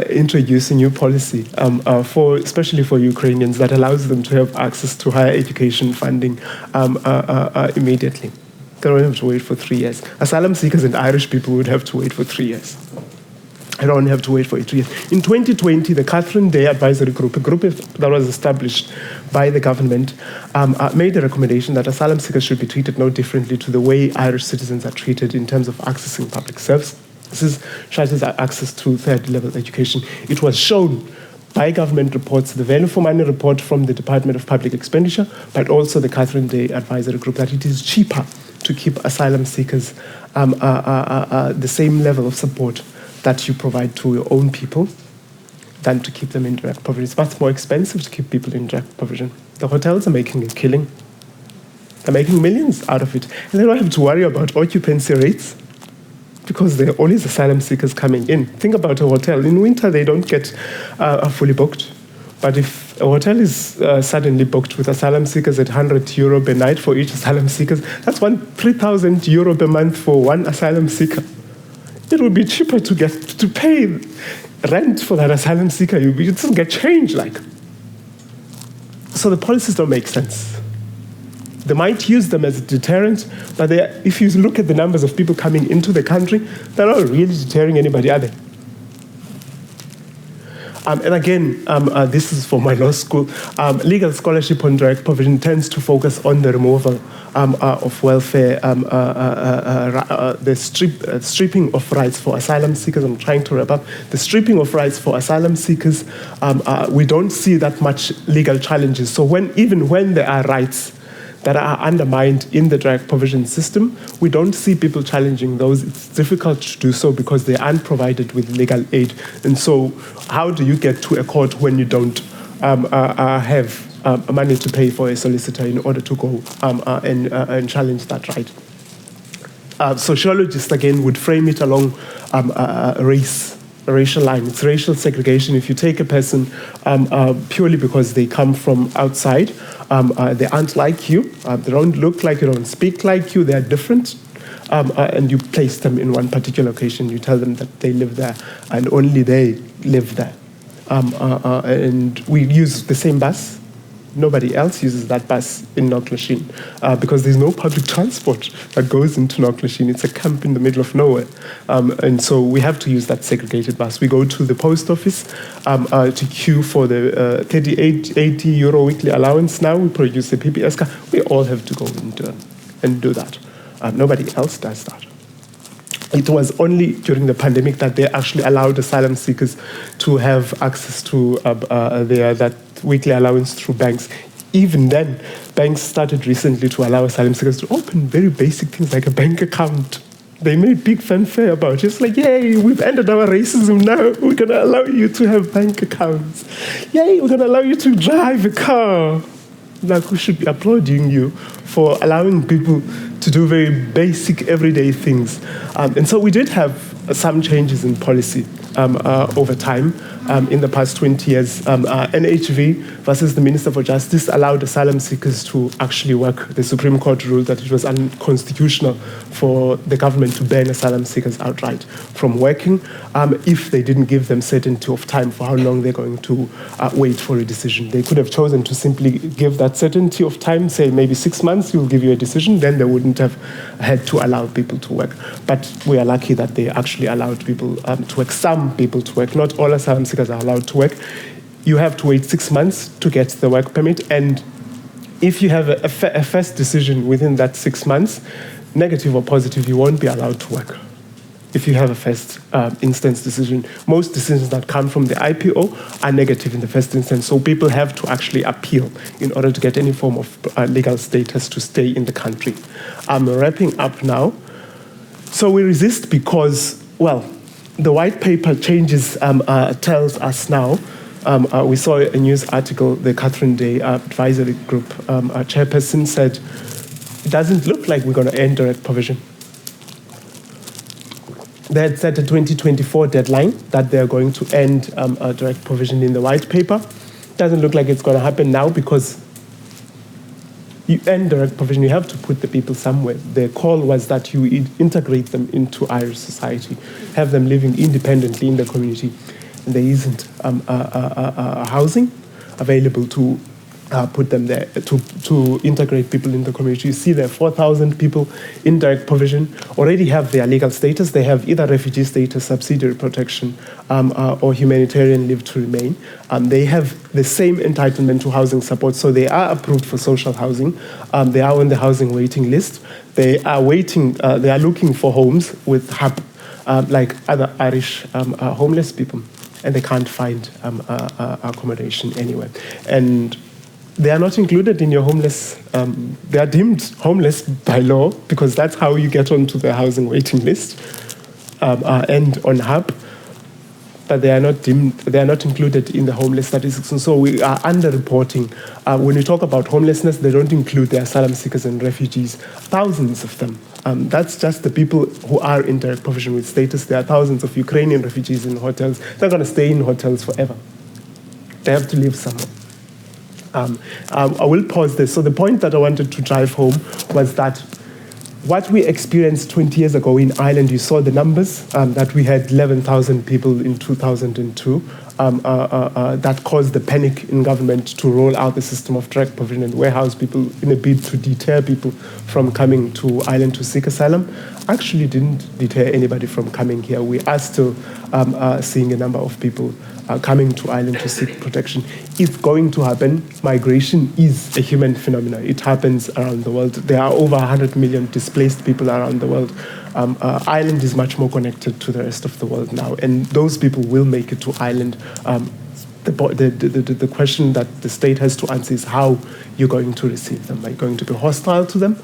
introduce a new policy, especially for Ukrainians, that allows them to have access to higher education funding immediately. They don't have to wait for 3 years. Asylum seekers and Irish people would have to wait for 3 years. I don't have to wait for 3 years. In 2020, the Catherine Day Advisory Group, a group that was established by the government, made a recommendation that asylum seekers should be treated no differently to the way Irish citizens are treated in terms of accessing public services, such as access to third-level education. It was shown by government reports, the value for money report from the Department of Public Expenditure, but also the Catherine Day Advisory Group, that it is cheaper to keep asylum seekers the same level of support that you provide to your own people than to keep them in direct provision. It's much more expensive to keep people in direct provision. The hotels are making a killing. They're making millions out of it. And they don't have to worry about occupancy rates because there are always asylum seekers coming in. Think about a hotel. In winter, they don't get fully booked. But if a hotel is suddenly booked with asylum seekers at €100 per night for each asylum seeker, that's €3,000 per month for one asylum seeker. It would be cheaper to pay rent for that asylum seeker. You still get change, like. So the policies don't make sense. They might use them as a deterrent, but if you look at the numbers of people coming into the country, they're not really deterring anybody, are they? And again, this is for my law school. Legal scholarship on direct provision tends to focus on the removal of welfare, the stripping of rights for asylum seekers. I'm trying to wrap up. The stripping of rights for asylum seekers, we don't see that much legal challenges. So even when there are rights that are undermined in the direct provision system, we don't see people challenging those. It's difficult to do so because they aren't provided with legal aid. And so how do you get to a court when you don't have money to pay for a solicitor in order to go and challenge that right? Sociologists, again, would frame it along racial line. It's racial segregation. If you take a person purely because they come from outside, they aren't like you, they don't look like you, don't speak like you, they're different, and you place them in one particular location, you tell them that they live there, and only they live there. And we use the same bus. Nobody else uses that bus in Knocklashin because there's no public transport that goes into Knocklashin. It's a camp in the middle of nowhere. And so we have to use that segregated bus. We go to the post office to queue for the 80 euro weekly allowance now. We produce the PPS card. We all have to go and do that. Nobody else does that. It was only during the pandemic that they actually allowed asylum seekers to have access to that weekly allowance through banks. Even then, banks started recently to allow asylum seekers to open very basic things like a bank account. They made big fanfare about it. It's like, yay, we've ended our racism now. We're going to allow you to have bank accounts. Yay, we're going to allow you to drive a car. Like, we should be applauding you for allowing people to do very basic everyday things. And so we did have some changes in policy over time. In the past 20 years, NHV versus the Minister for Justice allowed asylum seekers to actually work. The Supreme Court ruled that it was unconstitutional for the government to ban asylum seekers outright from working if they didn't give them certainty of time for how long they're going to wait for a decision. They could have chosen to simply give that certainty of time, say maybe 6 months, we'll give you a decision, then they wouldn't have had to allow people to work. But we are lucky that they actually allowed people to work, some people to work. Not all asylum seekers are allowed to work. You have to wait 6 months to get the work permit, and if you have a first decision within that 6 months, negative or positive, you won't be allowed to work. If you have a first instance decision, most decisions that come from the IPO are negative in the first instance, so people have to actually appeal in order to get any form of legal status to stay in the country. I'm wrapping up now. So we resist because, well, the white paper changes tells us now. We saw a news article, the Catherine Day Advisory Group chairperson said, it doesn't look like we're going to end direct provision. They had set a 2024 deadline that they're going to end direct provision in the white paper. Doesn't look like it's going to happen now because you end direct provision, you have to put the people somewhere. The call was that you integrate them into Irish society, have them living independently in the community. And there isn't housing available to put them there, to integrate people in the community. You see there are 4,000 people in direct provision already have their legal status. They have either refugee status, subsidiary protection, or humanitarian leave to remain. They have the same entitlement to housing support, so they are approved for social housing. They are on the housing waiting list. They are waiting, they are looking for homes with HUB, like other Irish homeless people, and they can't find accommodation anywhere. And they are not included in your homeless, they are deemed homeless by law because that's how you get onto the housing waiting list and on HUB, but they are not deemed, they are not included in the homeless statistics. And so we are underreporting. When we talk about homelessness, they don't include the asylum seekers and refugees, thousands of them. That's just the people who are in direct provision with status. There are thousands of Ukrainian refugees in hotels. They're going to stay in hotels forever. They have to live somewhere. I will pause this. So the point that I wanted to drive home was that what we experienced 20 years ago in Ireland, you saw the numbers, that we had 11,000 people in 2002. That caused the panic in government to roll out the system of direct provision and warehouse people in a bid to deter people from coming to Ireland to seek asylum. Actually didn't deter anybody from coming here. We are still seeing a number of people coming to Ireland to seek protection. It's going to happen. Migration is a human phenomenon. It happens around the world. There are over 100 million displaced people around the world. Ireland is much more connected to the rest of the world now, and those people will make it to Ireland. The question that the state has to answer is how you're going to receive them. Are you going to be hostile to them,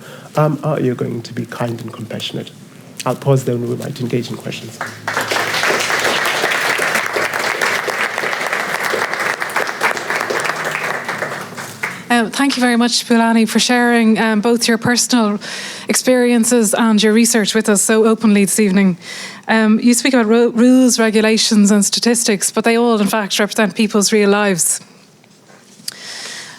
or you're going to be kind and compassionate? I'll pause there and we might engage in questions. Thank you very much, Bulelani, for sharing both your personal experiences and your research with us so openly this evening. You speak about rules, regulations and statistics, but they all, in fact, represent people's real lives.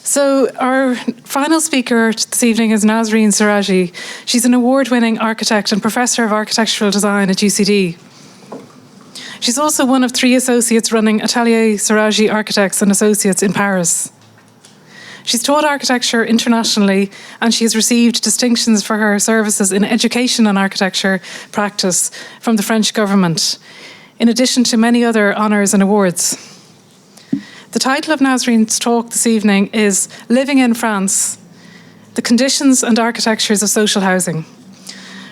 So our final speaker this evening is Nasrin Seraji. She's an award-winning architect and Professor of Architectural Design at UCD. She's also one of 3 associates running Atelier Seraji Architects and Associates in Paris. She's taught architecture internationally, and she has received distinctions for her services in education and architecture practice from the French government, in addition to many other honours and awards. The title of Nasrin's talk this evening is Living in France, the Conditions and Architectures of Social Housing.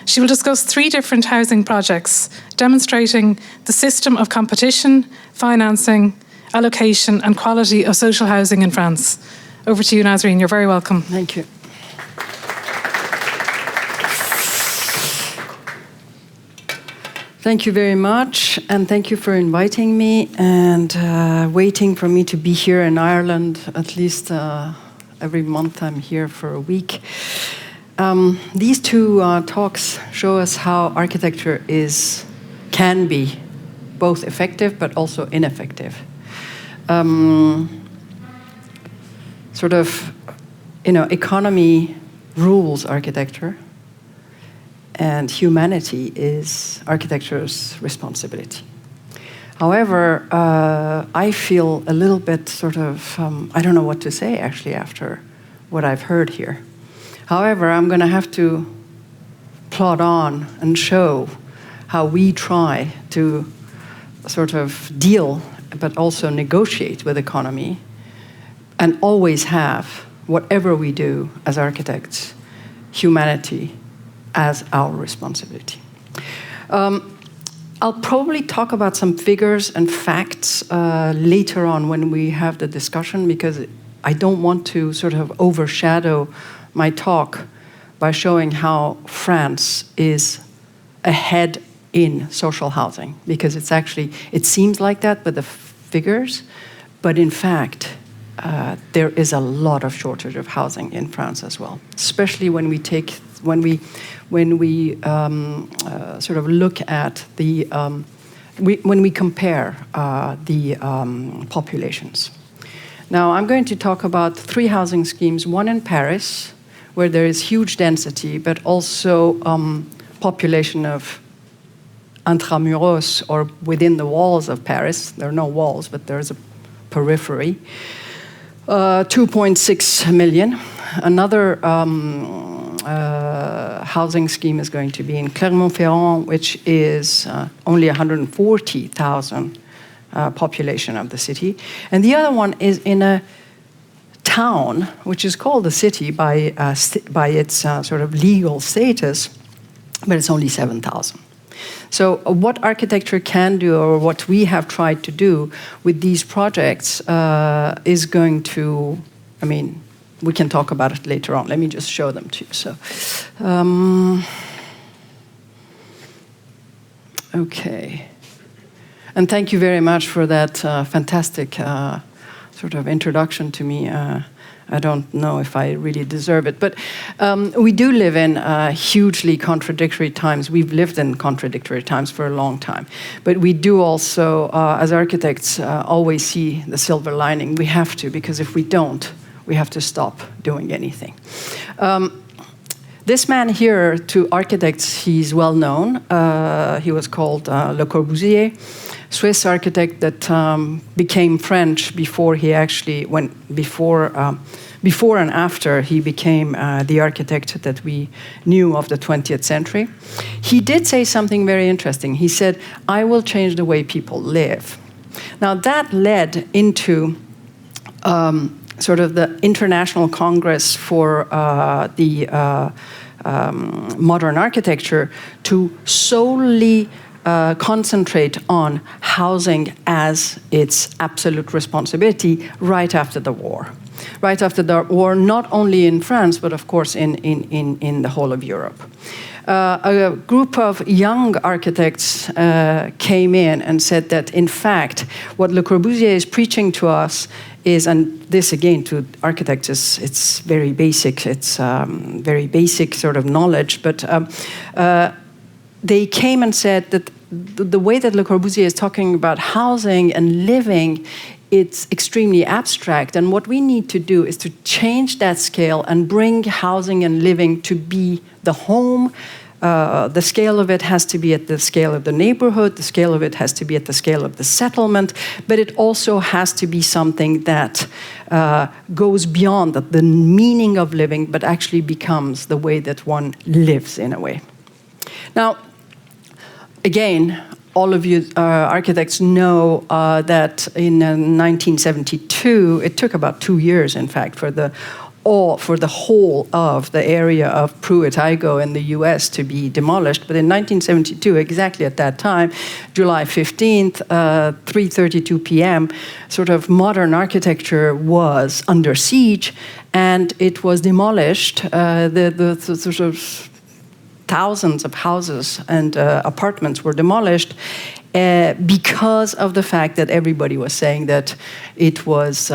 She will discuss 3 different housing projects, demonstrating the system of competition, financing, allocation and quality of social housing in France. Over to you, Nasrin. You're very welcome. Thank you. Thank you very much, and thank you for inviting me and waiting for me to be here in Ireland. At least every month I'm here for a week. These 2 talks show us how architecture can be both effective but also ineffective. Economy rules architecture, and humanity is architecture's responsibility. However, I feel a little bit I don't know what to say actually after what I've heard here. However, I'm going to have to plod on and show how we try to deal but also negotiate with economy, and always have, whatever we do as architects, humanity as our responsibility. I'll probably talk about some figures and facts later on when we have the discussion, because I don't want to overshadow my talk by showing how France is ahead in social housing, because it seems like that with the figures, but in fact, there is a lot of shortage of housing in France as well, especially when we look at when we compare the populations. Now, I'm going to talk about 3 housing schemes, one in Paris, where there is huge density, but also population of intramuros, or within the walls of Paris. There are no walls, but there's a periphery. 2.6 million. Another housing scheme is going to be in Clermont-Ferrand, which is only 140,000 population of the city. And the other one is in a town, which is called a city by its legal status, but it's only 7,000. So what architecture can do, or what we have tried to do with these projects, is going to, we can talk about it later on. Let me just show them to you. So, okay. And thank you very much for that fantastic introduction to me. I don't know if I really deserve it, but we do live in hugely contradictory times. We've lived in contradictory times for a long time, but we do also, as architects, always see the silver lining. We have to, because if we don't, we have to stop doing anything. This man here, to architects, he's well known. He was called Le Corbusier, Swiss architect that became French before he actually went, before and after he became the architect that we knew of the 20th century. He did say something very interesting. He said, "I will change the way people live." Now that led into the International Congress for the modern architecture to solely concentrate on housing as its absolute responsibility right after the war. Right after the war, not only in France, but of course in the whole of Europe. A group of young architects came in and said that, in fact, what Le Corbusier is preaching to us is, and this again to architects it's very basic, it's very basic knowledge, but they came and said that the way that Le Corbusier is talking about housing and living, it's extremely abstract, and what we need to do is to change that scale and bring housing and living to be the home. The scale of it has to be at the scale of the neighborhood, the scale of it has to be at the scale of the settlement, but it also has to be something that goes beyond the meaning of living, but actually becomes the way that one lives in a way. Now, again, all of you architects know that in 1972, it took about 2 years, in fact, for the whole of the area of Pruitt-Igoe in the US to be demolished. But in 1972, exactly at that time, July 15th, 3:32 p.m., modern architecture was under siege, and it was demolished. The thousands of houses and apartments were demolished because of the fact that everybody was saying that it was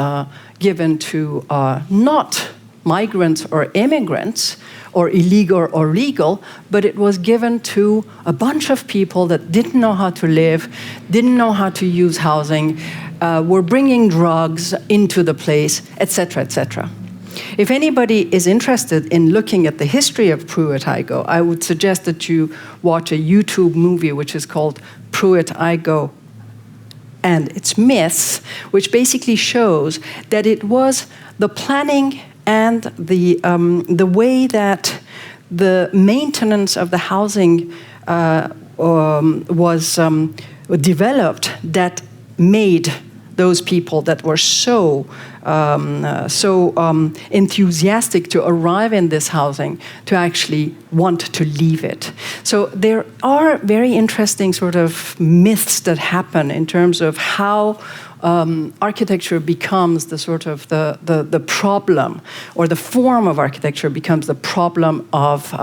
given to not migrants or immigrants, or illegal or legal, but it was given to a bunch of people that didn't know how to live, didn't know how to use housing, were bringing drugs into the place, etc., etc. If anybody is interested in looking at the history of Pruitt-Igoe, I would suggest that you watch a YouTube movie which is called Pruitt-Igoe and Its Myths, which basically shows that it was the planning and the way that the maintenance of the housing was developed that made those people that were so enthusiastic to arrive in this housing to actually want to leave it. So there are very interesting sort of myths that happen in terms of how architecture becomes the sort of the problem, or the form of architecture becomes the problem of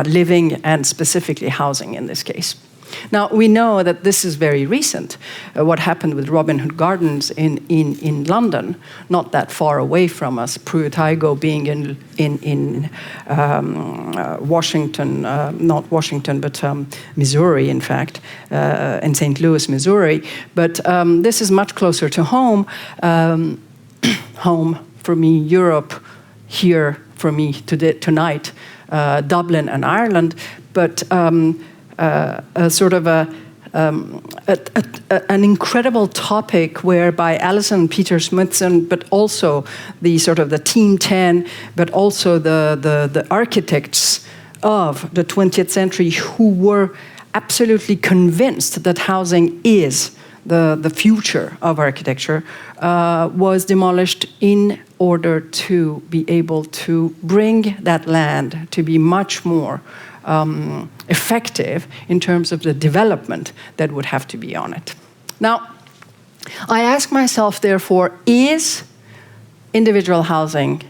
living and specifically housing in this case. Now, we know that this is very recent, what happened with Robin Hood Gardens in London, not that far away from us, Pruitt-Igoe being in Washington, not Washington, but Missouri, in fact, in St. Louis, Missouri. But this is much closer to home, home for me, Europe, here for me tonight, Dublin and Ireland, but sort of an incredible topic whereby Alison Peter Smithson, but also the sort of the Team 10, but also the architects of the 20th century who were absolutely convinced that housing is the future of architecture, was demolished in order to be able to bring that land to be much more effective in terms of the development that would have to be on it. Now, I ask myself, therefore, is individual housing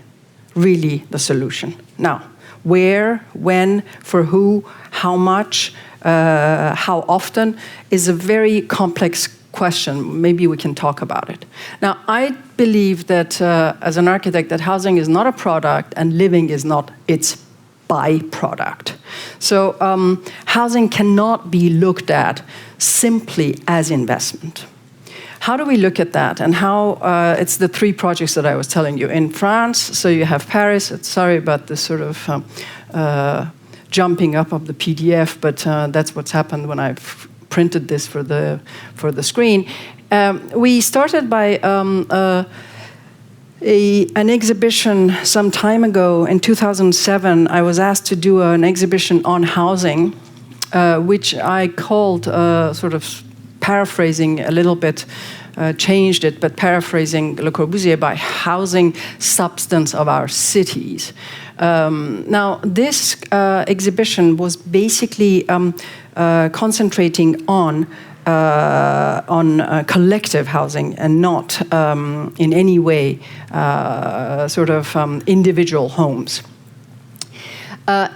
really the solution? Now, where, when, for who, how much, how often is a very complex question. Maybe we can talk about it. Now, I believe that as an architect, that housing is not a product and living is not its byproduct. So housing cannot be looked at simply as investment. How do we look at that? And how it's the three projects that I was telling you. In France, so you have Paris. Sorry about this sort of jumping up of the PDF, but that's what's happened when I've printed this for the screen. We started by an exhibition some time ago. In 2007, I was asked to do an exhibition on housing, which I called, sort of paraphrasing a little bit, changed it, but paraphrasing Le Corbusier, by housing substance of our cities. Now, this exhibition was basically concentrating on collective housing and not in any way sort of individual homes.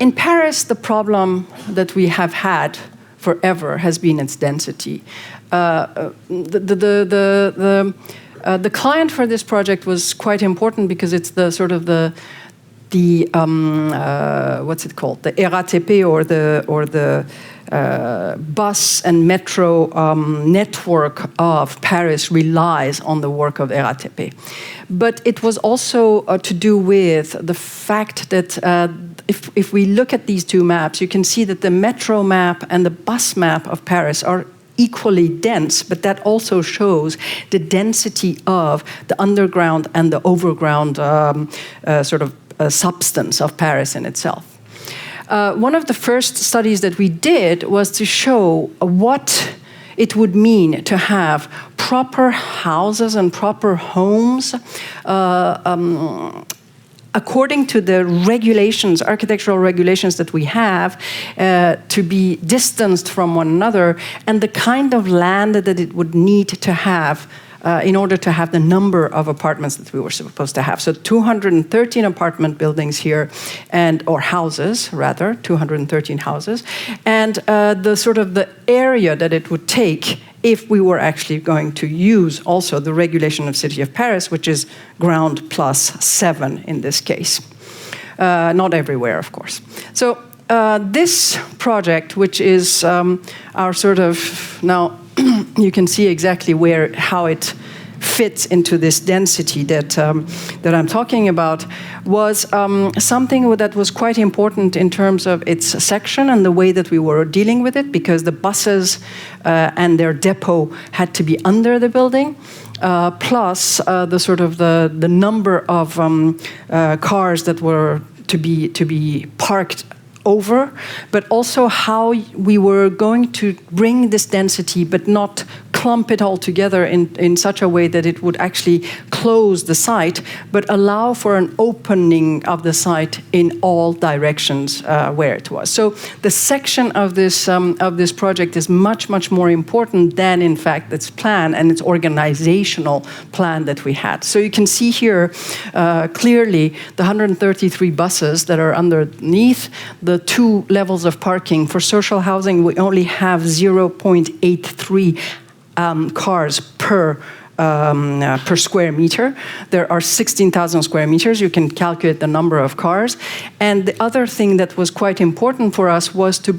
In Paris, the problem that we have had forever has been its density. The client for this project was quite important because it's the sort of the what's it called, the RATP, or the bus and metro network of Paris relies on the work of RATP. But it was also to do with the fact that if we look at these two maps, you can see that the metro map and the bus map of Paris are equally dense, but that also shows the density of the underground and the overground sort of substance of Paris in itself. One of the first studies that we did was to show what it would mean to have proper houses and proper homes according to the regulations, architectural regulations that we have, to be distanced from one another, and the kind of land that it would need to have in order to have the number of apartments that we were supposed to have. So 213 apartment buildings here, or houses rather, 213 houses, and the sort of the area that it would take if we were actually going to use also the regulation of City of Paris, which is ground plus 7 in this case. Not everywhere, of course. So this project, which is our sort of, now you can see exactly how it fits into this density that I'm talking about, was something that was quite important in terms of its section and the way that we were dealing with it, because the buses and their depot had to be under the building. Plus the sort of the number of cars that were to be parked over, but also how we were going to bring this density but not clump it all together in such a way that it would actually close the site, but allow for an opening of the site in all directions where it was. So the section of this project is much, much more important than, in fact, its plan and its organizational plan that we had. So you can see here clearly the 133 buses that are underneath, the 2 levels of parking. For social housing, we only have 0.83 cars per square meter. There are 16,000 square meters. You can calculate the number of cars. And the other thing that was quite important for us was to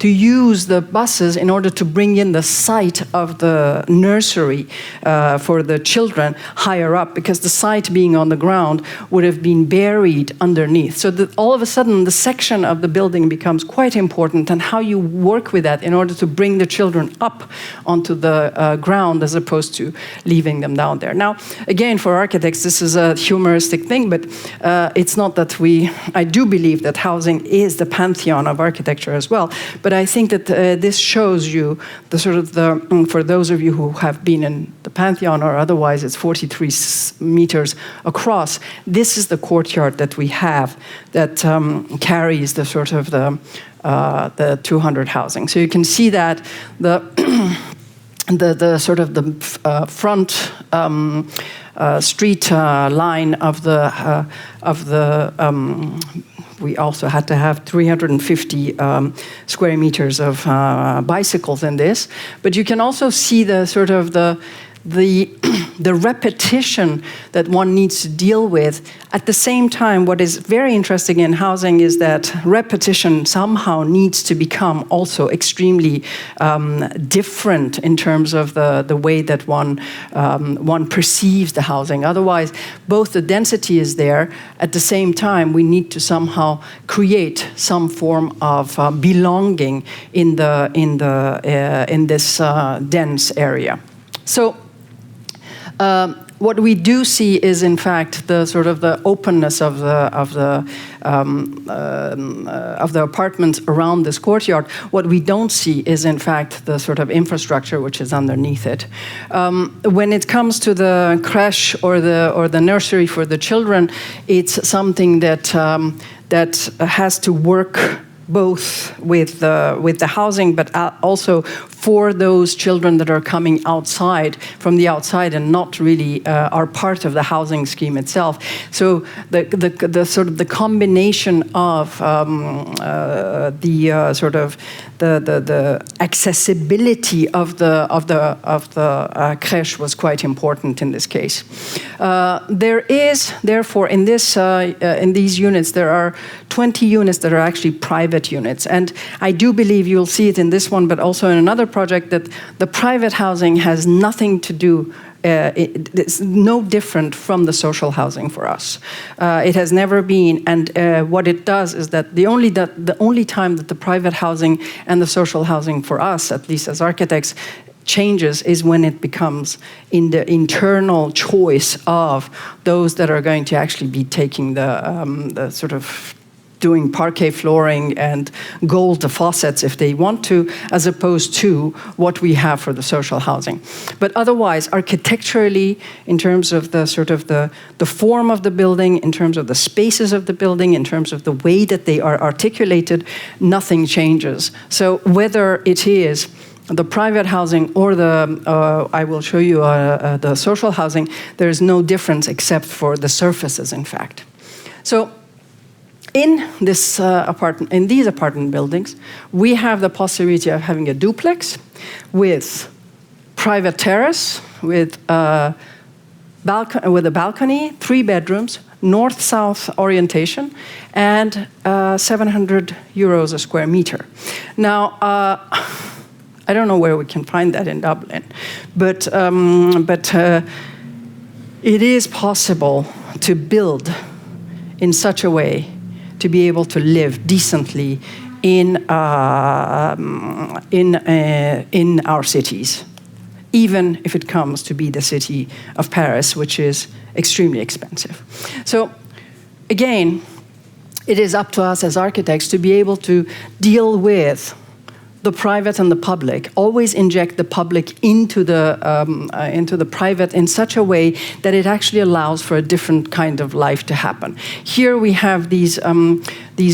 use the buses in order to bring in the site of the nursery for the children higher up, because the site being on the ground would have been buried underneath. So that all of a sudden the section of the building becomes quite important, and how you work with that in order to bring the children up onto the ground as opposed to leaving them down there. Now, again, for architects, this is a humoristic thing, but it's not that I do believe that housing is the pantheon of architecture as well, but I think that this shows you the sort of for those of you who have been in the pantheon, or otherwise it's 43 meters across, this is the courtyard that we have that carries the sort of the 200 housing. So you can see that the sort of the front street line of the we also had to have 350 square meters of bicycles in this, but you can also see the sort of the repetition that one needs to deal with. At the same time, what is very interesting in housing is that repetition somehow needs to become also extremely different in terms of the way that one perceives the housing. Otherwise, both the density is there. At the same time, we need to somehow create some form of belonging in this dense area. So. What we do see is, in fact, the sort of the openness of the apartments around this courtyard. What we don't see is, in fact, the sort of infrastructure which is underneath it. When it comes to the crèche or the nursery for the children, it's something that has to work both with the housing, but also for those children that are coming from the outside and not really are part of the housing scheme itself. So the sort of the combination of the sort of the accessibility of the crèche was quite important in this case. There is therefore in these units there are 20 units that are actually private units, and I do believe you'll see it in this one, but also in another project, that the private housing has nothing to do. It's no different from the social housing for us. It has never been, and what it does is that the only time that the private housing and the social housing for us, at least as architects, changes is when it becomes in the internal choice of those that are going to actually be taking the sort of doing parquet flooring and gold faucets if they want to, as opposed to what we have for the social housing. But otherwise, architecturally, in terms of the sort of the form of the building, in terms of the spaces of the building, in terms of the way that they are articulated, nothing changes. So whether it is the private housing or I will show you the social housing, there is no difference except for the surfaces, in fact. So in these apartment buildings, we have the possibility of having a duplex with private terrace, with a balcony, 3 bedrooms, north-south orientation, and 700 euros a square meter. Now, I don't know where we can find that in Dublin, but it is possible to build in such a way to be able to live decently in our cities, even if it comes to be the city of Paris, which is extremely expensive. So, again, it is up to us as architects to be able to deal with the private and the public, always inject the public into the private in such a way that it actually allows for a different kind of life to happen. Here we have these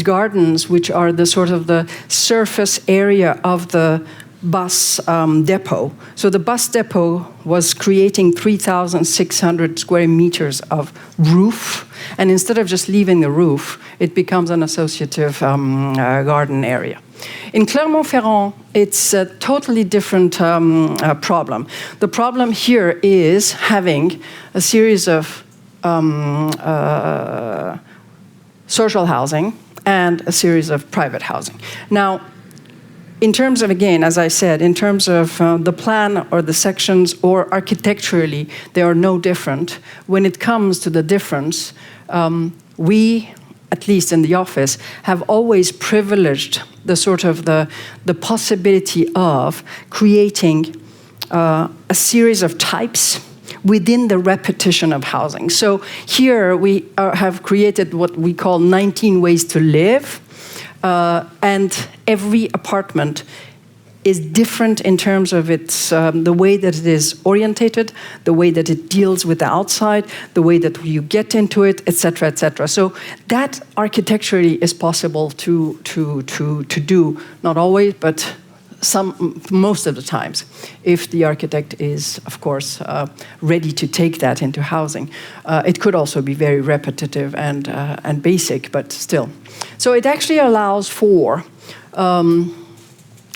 gardens, which are the sort of the surface area of the bus depot. So the bus depot was creating 3,600 square meters of roof, and instead of just leaving the roof, it becomes an associative garden area. In Clermont-Ferrand, it's a totally different problem. The problem here is having a series of social housing and a series of private housing. Now, in terms of, again, as I said, in terms of the plan or the sections or architecturally, they are no different. When it comes to the difference, we, at least in the office, have always privileged the sort of the possibility of creating a series of types within the repetition of housing. So here we have created what we call 19 ways to live, and every apartment is different in terms of its the way that it is orientated, the way that it deals with the outside, the way that you get into it, etc., etc. So that architecturally is possible to do, not always, but most of the times, if the architect is, of course, ready to take that into housing. It could also be very repetitive and basic, but still. So it actually allows for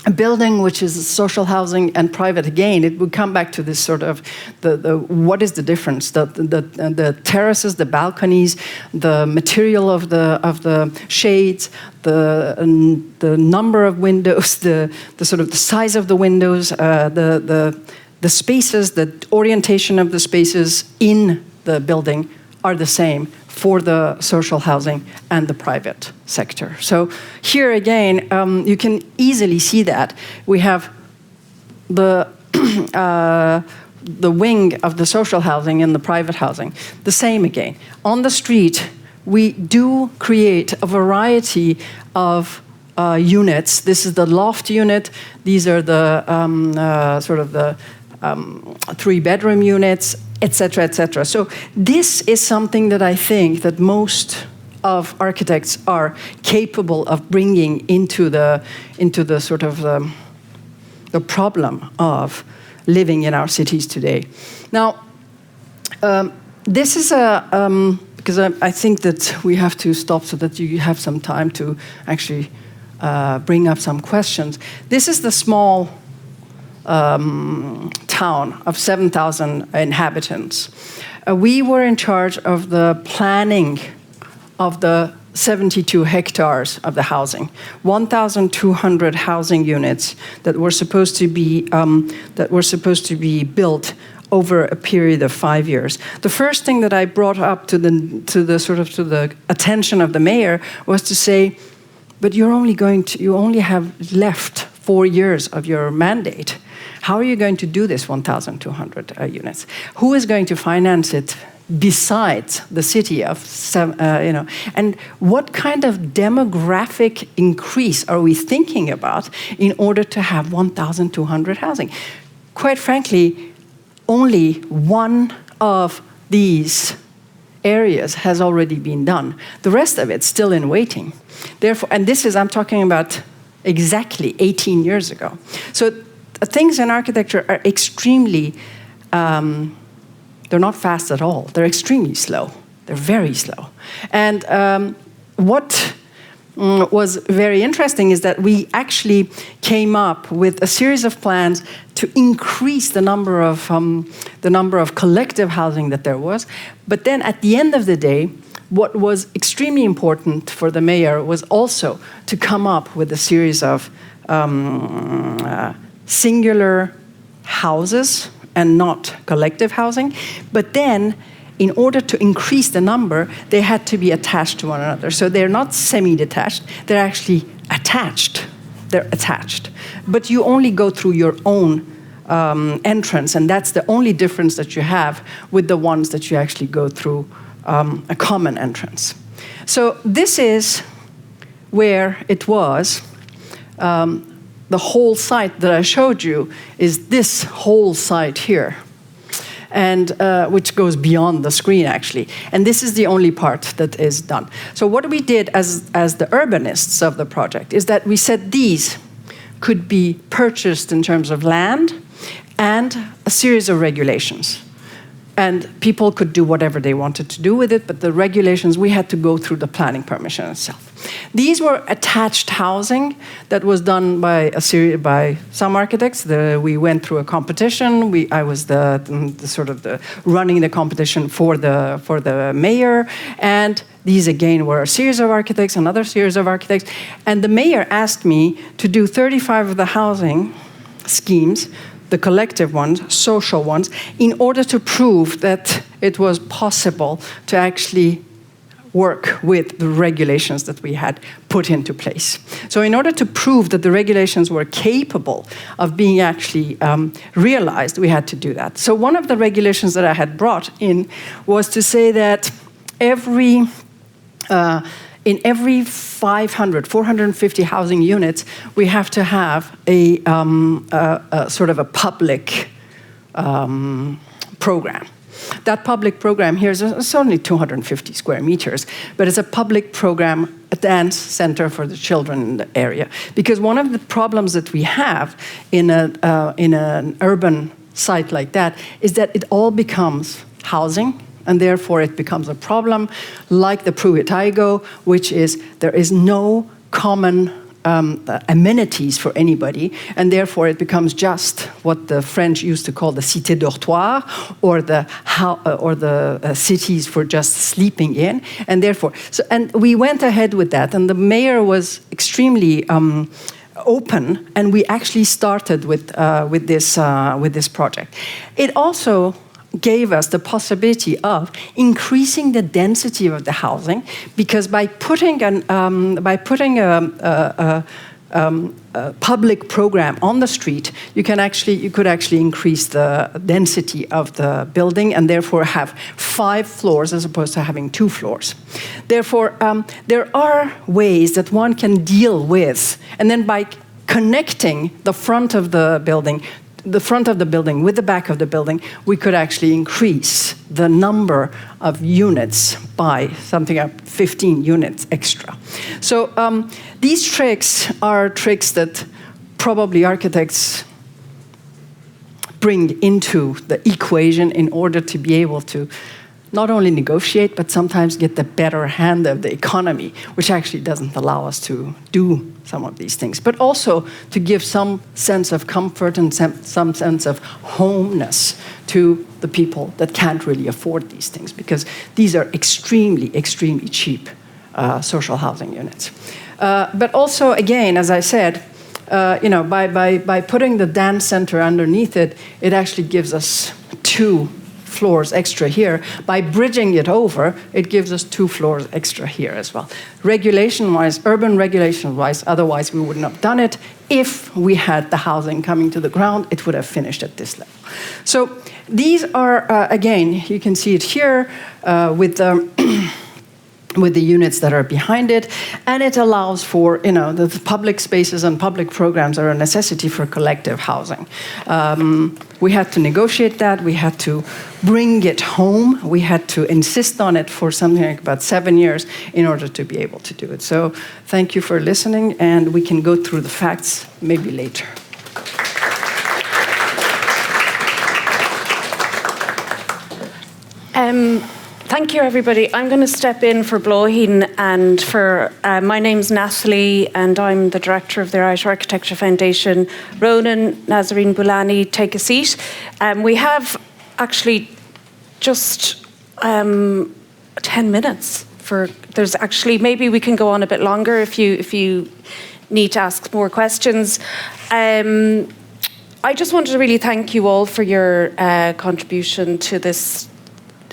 a building which is social housing and private. Again, it would come back to this sort of what is the difference? The terraces, the balconies, the material of the shades, the number of windows, the sort of the size of the windows, the spaces, the orientation of the spaces in the building are the same for the social housing and the private sector. So here again, you can easily see that. We have the wing of the social housing and the private housing. The same again. On the street, we do create a variety of units. This is the loft unit. These are the sort of the 3-bedroom units, etc., etc. So this is something that I think that most of architects are capable of bringing into the sort of the problem of living in our cities today. Now, this is because I think that we have to stop so that you have some time to actually bring up some questions. This is the small town of 7,000 inhabitants. We were in charge of the planning of the 72 hectares of the housing, 1,200 housing units that were supposed to be built over a period of 5 years. The first thing that I brought up to the attention of the mayor was to say, but you only have left 4 years of your mandate. How are you going to do this 1,200 units? Who is going to finance it besides the city of, and what kind of demographic increase are we thinking about in order to have 1,200 housing? Quite frankly, only one of these areas has already been done. The rest of it's still in waiting. Therefore, and I'm talking about exactly 18 years ago. So things in architecture are extremely, they're not fast at all. They're extremely slow. They're very slow. And what was very interesting is that we actually came up with a series of plans to increase the number of collective housing that there was. But then at the end of the day, what was extremely important for the mayor was also to come up with a series of singular houses and not collective housing. But then, in order to increase the number, they had to be attached to one another. So they're not semi-detached, they're actually attached. They're attached. But you only go through your own entrance, and that's the only difference that you have with the ones that you actually go through a common entrance. So this is where it was. The whole site that I showed you is this whole site here, and which goes beyond the screen, actually. And this is the only part that is done. So what we did as the urbanists of the project is that we said these could be purchased in terms of land and a series of regulations. And people could do whatever they wanted to do with it, but the regulations, we had to go through the planning permission itself. These were attached housing that was done by some architects. We went through a competition. I was the running the competition for the mayor, and these again were a series of architects, another series of architects, and the mayor asked me to do 35 of the housing schemes, the collective ones, social ones, in order to prove that it was possible to actually work with the regulations that we had put into place. So in order to prove that the regulations were capable of being actually realized, we had to do that. So one of the regulations that I had brought in was to say that in every 450 housing units, we have to have a sort of a public program. That public program here is only 250 square meters, but it's a public program, a dance center for the children in the area. Because one of the problems that we have in an urban site like that is that it all becomes housing, and therefore it becomes a problem, like the Pruitaigo, which is there is no common amenities for anybody, and therefore it becomes just what the French used to call the cité dortoir, or the cities for just sleeping in, and therefore, and we went ahead with that, and the mayor was extremely open, and we actually started with this project. It also gave us the possibility of increasing the density of the housing, because by putting a public program on the street, you could actually increase the density of the building, and therefore have 5 floors as opposed to having 2 floors. Therefore, there are ways that one can deal with, and then by connecting the front of the building with the back of the building, we could actually increase the number of units by something like 15 units extra. So these tricks are tricks that probably architects bring into the equation in order to be able to not only negotiate, but sometimes get the better hand of the economy, which actually doesn't allow us to do some of these things, but also to give some sense of comfort and some sense of homeness to the people that can't really afford these things, because these are extremely, extremely cheap social housing units. But also, again, as I said, by putting the dance center underneath it, it actually gives us 2 floors extra here. By bridging it over, it gives us 2 floors extra here as well. Regulation-wise, urban regulation-wise, otherwise we wouldn't have done it. If we had the housing coming to the ground, it would have finished at this level. So these are, again, you can see it here with the units that are behind it, and it allows for, the public spaces and public programs are a necessity for collective housing. We had to negotiate that, we had to bring it home, we had to insist on it for something like about 7 years in order to be able to do it. So thank you for listening, and we can go through the facts maybe later. Thank you, everybody. I'm going to step in for Bulelani, and for my name's Nasrin, and I'm the director of the Irish Architecture Foundation. Ronan, Nasrin, Bulelani, take a seat. We have actually just 10 minutes for. There's actually, maybe we can go on a bit longer if you need to ask more questions. I just wanted to really thank you all for your contribution to this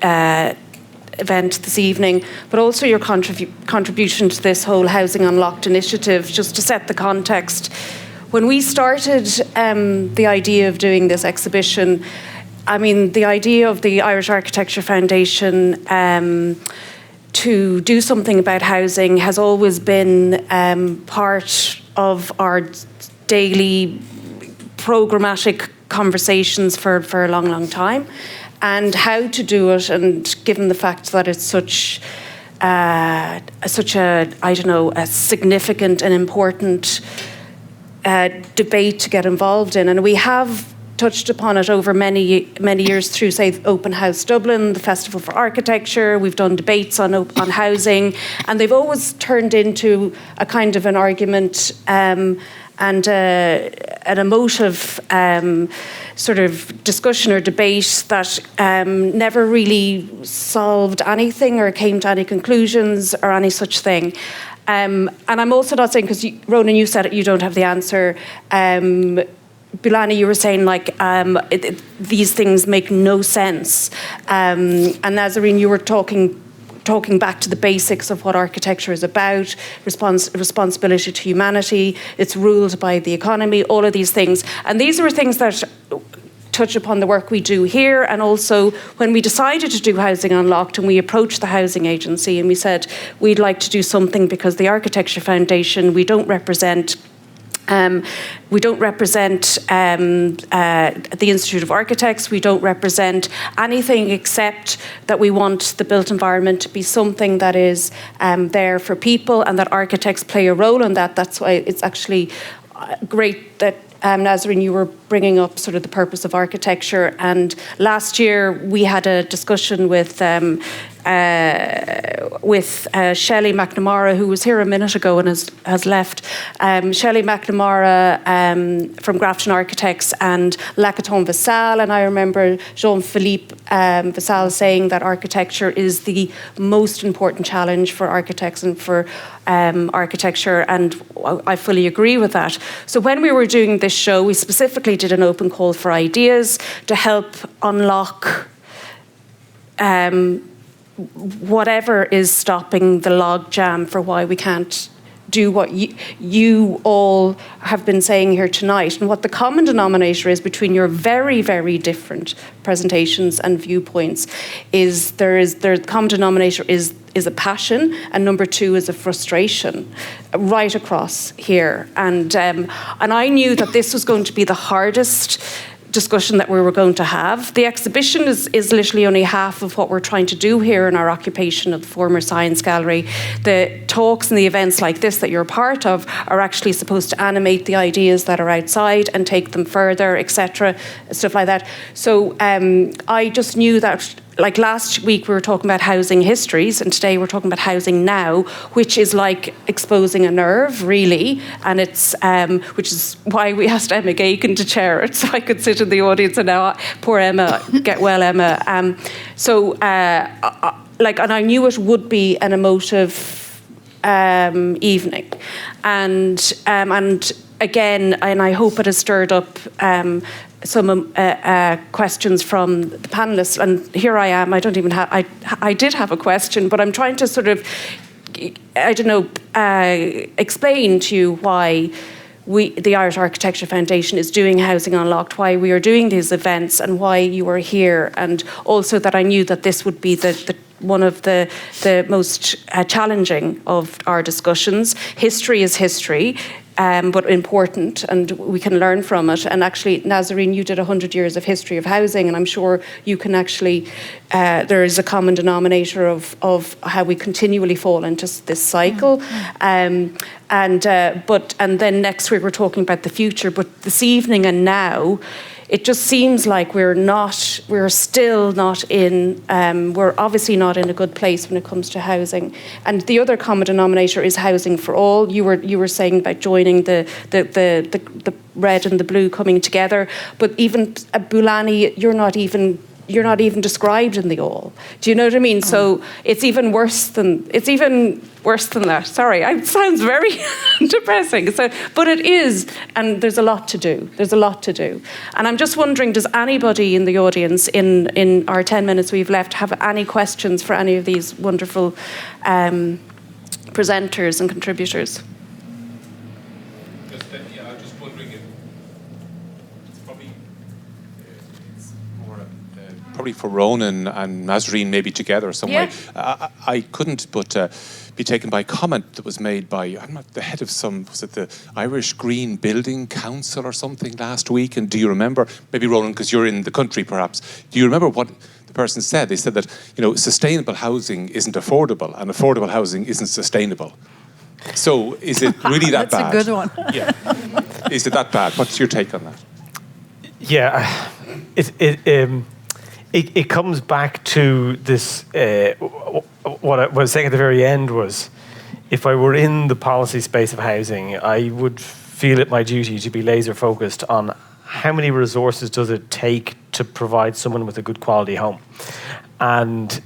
event this evening, but also your contribution to this whole Housing Unlocked initiative. Just to set the context, when we started the idea of doing this exhibition, I mean, the idea of the Irish Architecture Foundation to do something about housing has always been part of our daily programmatic conversations for a long, long time. And how to do it, and given the fact that it's such a significant and important debate to get involved in. And we have touched upon it over many years through, say, Open House Dublin, the Festival for Architecture. We've done debates on housing, and they've always turned into a kind of an argument and an emotive sort of discussion or debate that never really solved anything or came to any conclusions or any such thing. And I'm also not saying, because Ronan, you said it, you don't have the answer. Bulelani, you were saying like these things make no sense. And Nasrin, you were talking back to the basics of what architecture is about, responsibility to humanity, it's ruled by the economy, all of these things. And these are things that touch upon the work we do here, and also when we decided to do Housing Unlocked and we approached the Housing Agency and we said we'd like to do something because the Architecture Foundation, we don't represent the Institute of Architects. We don't represent anything except that we want the built environment to be something that is there for people, and that architects play a role in that. That's why it's actually great that Nasrin, you were bringing up sort of the purpose of architecture. And last year we had a discussion with Shelley McNamara, who was here a minute ago and has left. Shelley McNamara from Grafton Architects and Lacaton Vassal. And I remember Jean-Philippe Vassal saying that architecture is the most important challenge for architects and for architecture, and I fully agree with that. So when we were doing this show, we specifically did an open call for ideas to help unlock whatever is stopping the log jam for why we can't do what you all have been saying here tonight. And what the common denominator is between your very, very different presentations and viewpoints is the common denominator is a passion, and number two is a frustration right across here. And I knew that this was going to be the hardest discussion that we were going to have. The exhibition is literally only half of what we're trying to do here in our occupation of the former Science Gallery. The talks and the events like this that you're a part of are actually supposed to animate the ideas that are outside and take them further, etc., stuff like that. So I just knew that, like last week we were talking about housing histories, and today we're talking about housing now, which is like exposing a nerve, really, and it's which is why we asked Emma Geoghegan to chair it, so I could sit in the audience. And now, poor Emma, get well, Emma. And I knew it would be an emotive evening, and again, and I hope it has stirred up some questions from the panelists. And here I am. I don't even have. I did have a question, but I'm trying to sort of, explain to you why the Irish Architecture Foundation is doing Housing Unlocked, why we are doing these events, and why you are here, and also that I knew that this would be the one of the most challenging of our discussions. History is history. But important, and we can learn from it. And actually, Nasrin, you did 100 years of history of housing, and I'm sure you can actually, there is a common denominator of how we continually fall into this cycle. And then next week we're talking about the future, but this evening and now, it just seems like we're still not in, we're obviously not in a good place when it comes to housing. And the other common denominator is housing for all. You were saying about joining the red and the blue coming together, but even Bulelani, you're not even described in the all. Do you know what I mean? So it's even worse than that. Sorry, it sounds very depressing. So, but it is, and there's a lot to do. And I'm just wondering, does anybody in the audience, in our 10 minutes we've left, have any questions for any of these wonderful presenters and contributors? I'm just wondering if it's probably for Ronan and Nasrin maybe together some way. I couldn't but be taken by a comment that was made by, I'm not the head of was it the Irish Green Building Council or something last week? And do you remember, maybe Ronan, because you're in the country perhaps, do you remember what the person said? They said that, sustainable housing isn't affordable and affordable housing isn't sustainable. So is it really that bad? That's a good one. Yeah. Is it that bad? What's your take on that? Yeah, it comes back to this. What I was saying at the very end was, if I were in the policy space of housing, I would feel it my duty to be laser focused on how many resources does it take to provide someone with a good quality home, and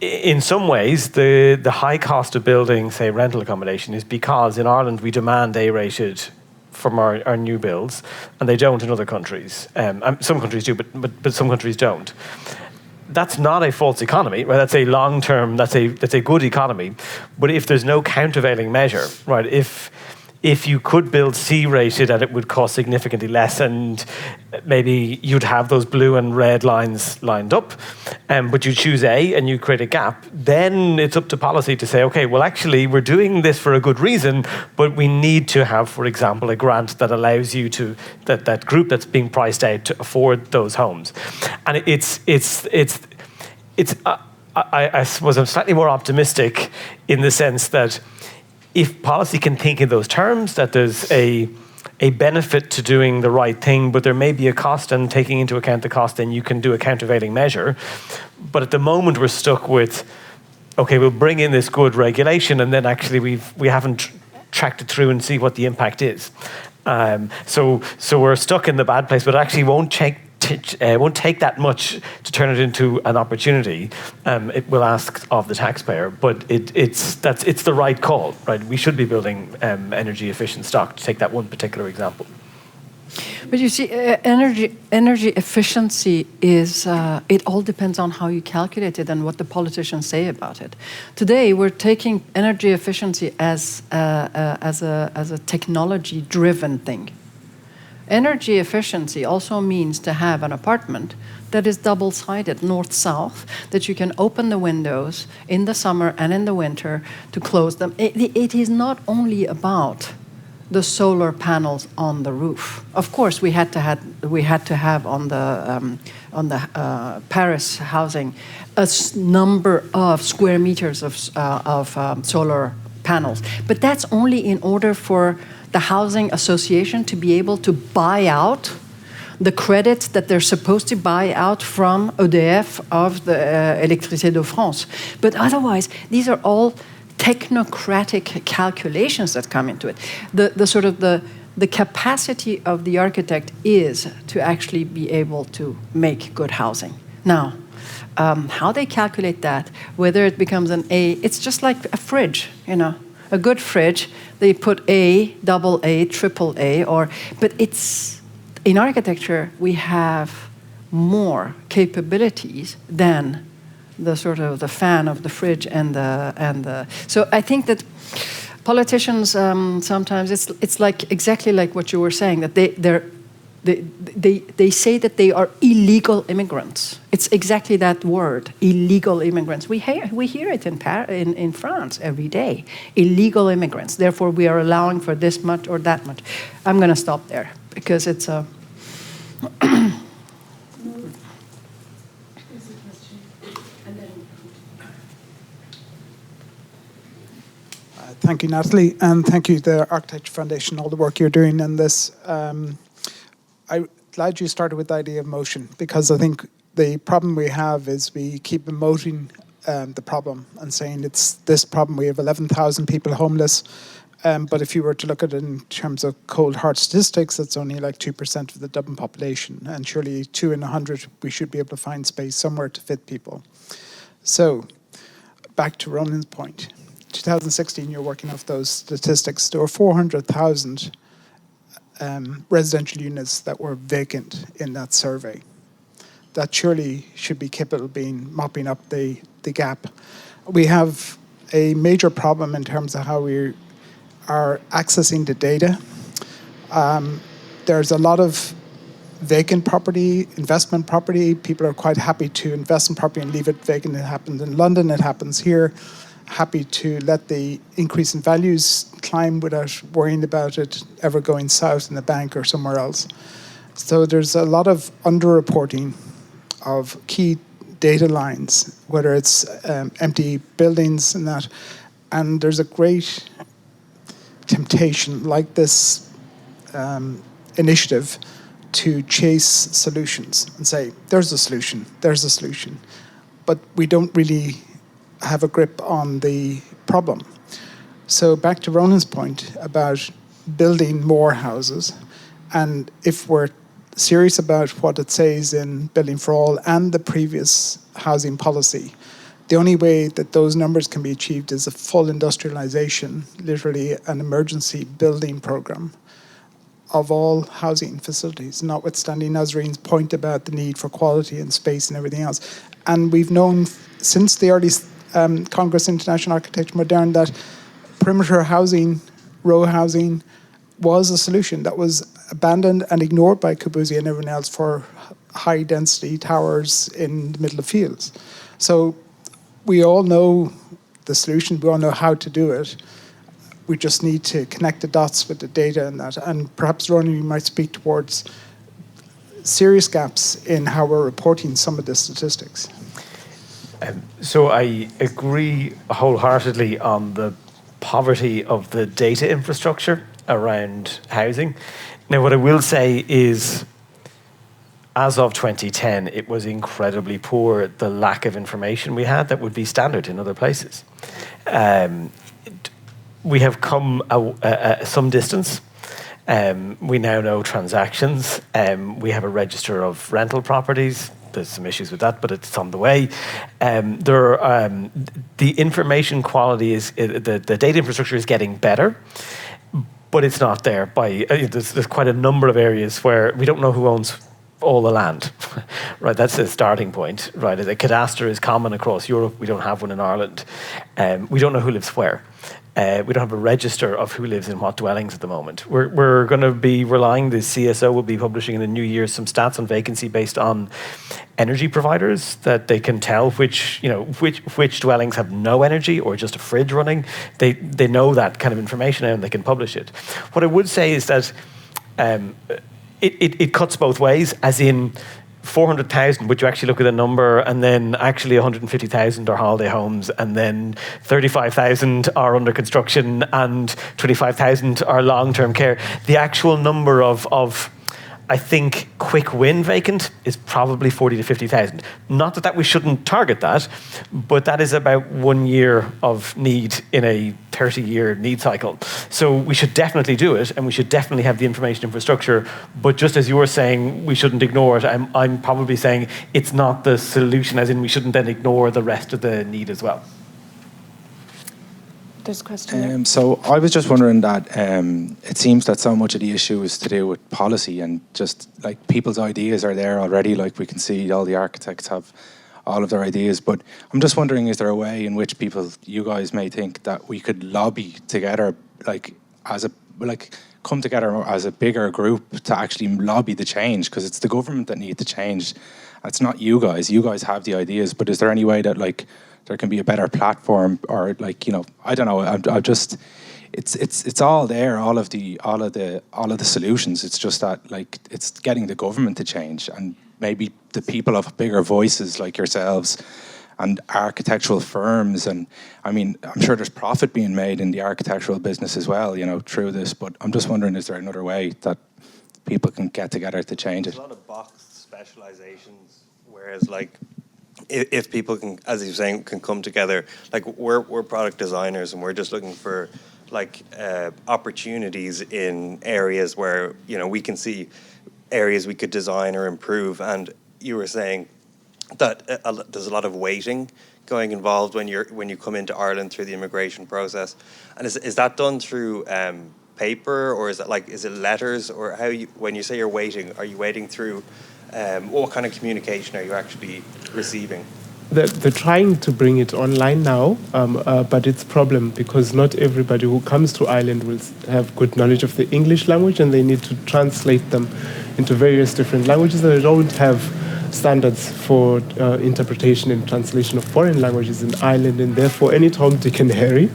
in some ways, the high cost of building, say, rental accommodation is because in Ireland we demand A-rated from our new builds, and they don't in other countries. Some countries do, but some countries don't. That's not a false economy, right? That's a long-term, that's a good economy. But if there's no countervailing measure, right? If you could build C-rated and it would cost significantly less, and maybe you'd have those blue and red lines lined up, but you choose A and you create a gap, then it's up to policy to say, okay, well, actually, we're doing this for a good reason, but we need to have, for example, a grant that allows you to, that group that's being priced out to afford those homes. And I suppose I'm slightly more optimistic in the sense that if policy can think in those terms, that there's a benefit to doing the right thing, but there may be a cost, and taking into account the cost, then you can do a countervailing measure. But at the moment, we're stuck with, okay, we'll bring in this good regulation, and then actually we haven't tracked it through and see what the impact is. So we're stuck in the bad place, but it actually won't take that much to turn it into an opportunity. It will ask of the taxpayer, but it's the right call, right? We should be building energy efficient stock, to take that one particular example. But you see, energy efficiency is, it all depends on how you calculate it and what the politicians say about it. Today, we're taking energy efficiency as a technology-driven thing. Energy efficiency also means to have an apartment that is double-sided, north-south, that you can open the windows in the summer and in the winter to close them. It is not only about the solar panels on the roof. Of course, we had to have on the Paris housing a number of square meters of solar panels, but that's only in order for the housing association to be able to buy out the credits that they're supposed to buy out from EDF of the Électricité de France. But otherwise, these are all technocratic calculations that come into it. The capacity of the architect is to actually be able to make good housing. Now, how they calculate that, whether it becomes an A, it's just like a fridge, A good fridge, they put A, double A, triple A, but it's, in architecture, we have more capabilities than the fan of the fridge and the. So I think that politicians sometimes it's like exactly like what you were saying, that they say that they are illegal immigrants. It's exactly that word, illegal immigrants. We hear it in France every day, illegal immigrants. Therefore, we are allowing for this much or that much. I'm going to stop there because it's a. Thank you, Natalie, and thank you, the Architecture Foundation, all the work you're doing in this. I'm glad you started with the idea of motion, because I think the problem we have is we keep emoting the problem and saying it's this problem. We have 11,000 people homeless, but if you were to look at it in terms of cold hard statistics, it's only like 2% of the Dublin population, and surely 2 in 100 we should be able to find space somewhere to fit people. So back to Ronan's point, 2016, you're working off those statistics. There were 400,000 residential units that were vacant in that survey. That surely should be capable of being mopping up the gap. We have a major problem in terms of how we are accessing the data. There's a lot of vacant property, investment property. People are quite happy to invest in property and leave it vacant. It happens in London, it happens here. Happy to let the increase in values climb without worrying about it ever going south in the bank or somewhere else. So there's a lot of underreporting of key data lines, whether it's empty buildings and that. And there's a great temptation, like this initiative, to chase solutions and say, there's a solution, there's a solution. But we don't really have a grip on the problem. So back to Ronan's point about building more houses, and if we're serious about what it says in Building for All and the previous housing policy, the only way that those numbers can be achieved is a full industrialization, literally an emergency building program of all housing facilities, notwithstanding Nasrin's point about the need for quality and space and everything else. And we've known since the early Congress International Architecture Moderne that perimeter housing, row housing, was a solution that was abandoned and ignored by Corbusier and everyone else for high density towers in the middle of fields. So we all know the solution, we all know how to do it. We just need to connect the dots with the data and that. And perhaps, Ronan, you might speak towards serious gaps in how we're reporting some of the statistics. So I agree wholeheartedly on the poverty of the data infrastructure around housing. Now, what I will say is, as of 2010, it was incredibly poor, the lack of information we had that would be standard in other places. We have come some distance. We now know transactions. We have a register of rental properties. There's some issues with that, but it's on the way. The information quality the data infrastructure is getting better, but it's not there. There's quite a number of areas where we don't know who owns all the land, right? That's the starting point, right? The cadastre is common across Europe. We don't have one in Ireland. We don't know who lives where. We don't have a register of who lives in what dwellings at the moment. We're going to be relying, the CSO will be publishing in the new year some stats on vacancy based on energy providers, that they can tell which dwellings have no energy or just a fridge running. They know that kind of information and they can publish it. What I would say is that it cuts both ways, as in 400,000, but you actually look at the number, and then actually 150,000 are holiday homes, and then 35,000 are under construction, and 25,000 are long-term care. The actual number of I think, quick win vacant is probably 40 to 50,000. Not that we shouldn't target that, but that is about 1 year of need in a 30-year need cycle. So we should definitely do it, and we should definitely have the information infrastructure. But just as you were saying, we shouldn't ignore it. I'm probably saying it's not the solution, as in we shouldn't then ignore the rest of the need as well. There's a question there. So I was just wondering that it seems that so much of the issue is to do with policy, and just like people's ideas are there already. Like we can see all the architects have all of their ideas, but I'm just wondering, is there a way in which you guys may think that we could lobby together, come together as a bigger group to actually lobby the change? Because it's the government that need to change. It's not you guys. You guys have the ideas, but is there any way that there can be a better platform, or I don't know. I'm just, it's all there, all of the solutions. It's just that it's getting the government to change, and maybe the people of bigger voices like yourselves and architectural firms. And I mean, I'm sure there's profit being made in the architectural business as well, through this. But I'm just wondering, is there another way that people can get together to change it. There's a lot of boxed specializations, whereas like if people can, as you're saying, can come together, like we're product designers and we're just looking for like opportunities in areas where, you know, we can see areas we could design or improve. And you were saying that there's a lot of waiting going involved when you come into Ireland through the immigration process. And is that done through paper, or is it letters, or how you, when you say you're waiting, are you waiting through what kind of communication are you actually receiving? They're trying to bring it online now, but it's a problem because not everybody who comes to Ireland will have good knowledge of the English language, and they need to translate them into various different languages, and they don't have standards for interpretation and translation of foreign languages in Ireland, and therefore any Tom, Dick and Harry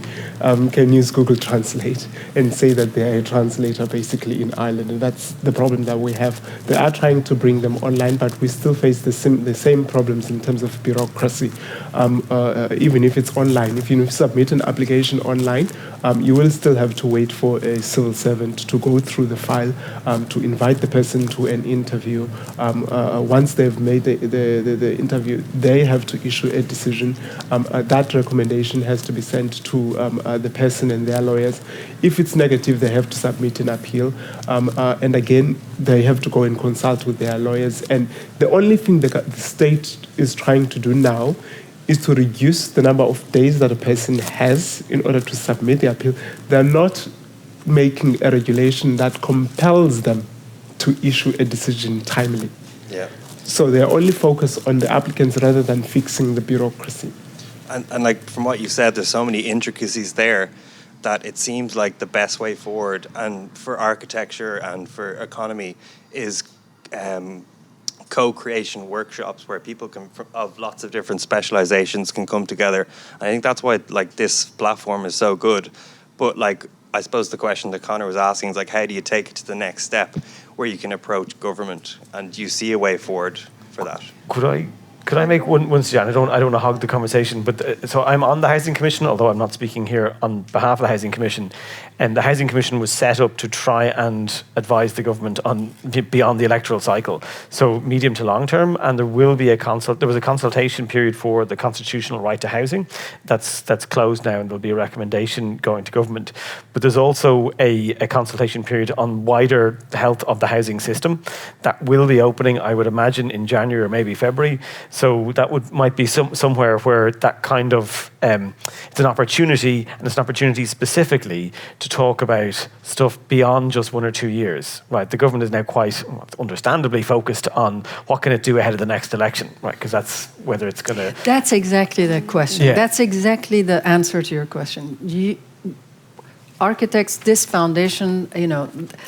can use Google Translate and say that they're a translator basically in Ireland, and that's the problem that we have. They are trying to bring them online, but we still face the same problems in terms of bureaucracy. Even if it's online, if you submit an application online, you will still have to wait for a civil servant to go through the file, to invite the person to an interview. Once they've made the interview, they have to issue a decision. That recommendation has to be sent to the person and their lawyers. If it's negative, they have to submit an appeal. And again, they have to go and consult with their lawyers. And the only thing the state is trying to do now is to reduce the number of days that a person has in order to submit the appeal. They're not making a regulation that compels them to issue a decision timely. Yeah. So they're only focused on the applicants rather than fixing the bureaucracy. And like from what you said, there's so many intricacies there that it seems like the best way forward, and for architecture and for economy, is co-creation workshops where people can, of lots of different specializations, can come together. I think that's why like this platform is so good. But like, I suppose the question that Conor was asking is like, how do you take it to the next step where you can approach government, and do you see a way forward for that? Could I make one suggestion? I don't want to hog the conversation, but so I'm on the Housing Commission, although I'm not speaking here on behalf of the Housing Commission. And the Housing Commission was set up to try and advise the government on beyond the electoral cycle, so medium to long term. And there will be there was a consultation period for the constitutional right to housing. That's closed now, and there'll be a recommendation going to government. But there's also a consultation period on wider health of the housing system that will be opening, I would imagine, in January or maybe February. So that might be somewhere where that kind of it's an opportunity, and it's an opportunity specifically to talk about stuff beyond just 1 or 2 years. Right, the government is now quite understandably focused on what can it do ahead of the next election, right? Because that's whether it's going to. That's exactly the question. Yeah. That's exactly the answer to your question. Architects, this foundation,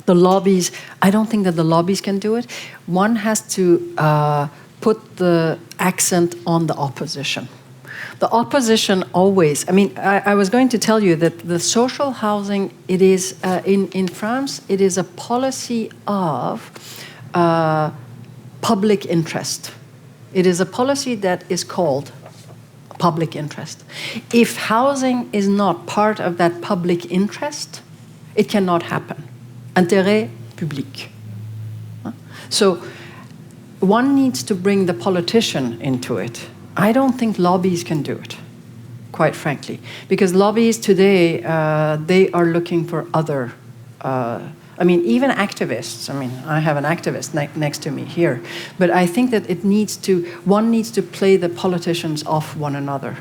the lobbies. I don't think that the lobbies can do it. One has to put the accent on the opposition. The opposition always, I was going to tell you that the social housing, it is, in France, it is a policy of public interest. It is a policy that is called public interest. If housing is not part of that public interest, it cannot happen. Intérêt public. So one needs to bring the politician into it. I don't think lobbies can do it, quite frankly, because lobbies today, they are looking for other, even activists. I have an activist next to me here, but I think that one needs to play the politicians off one another,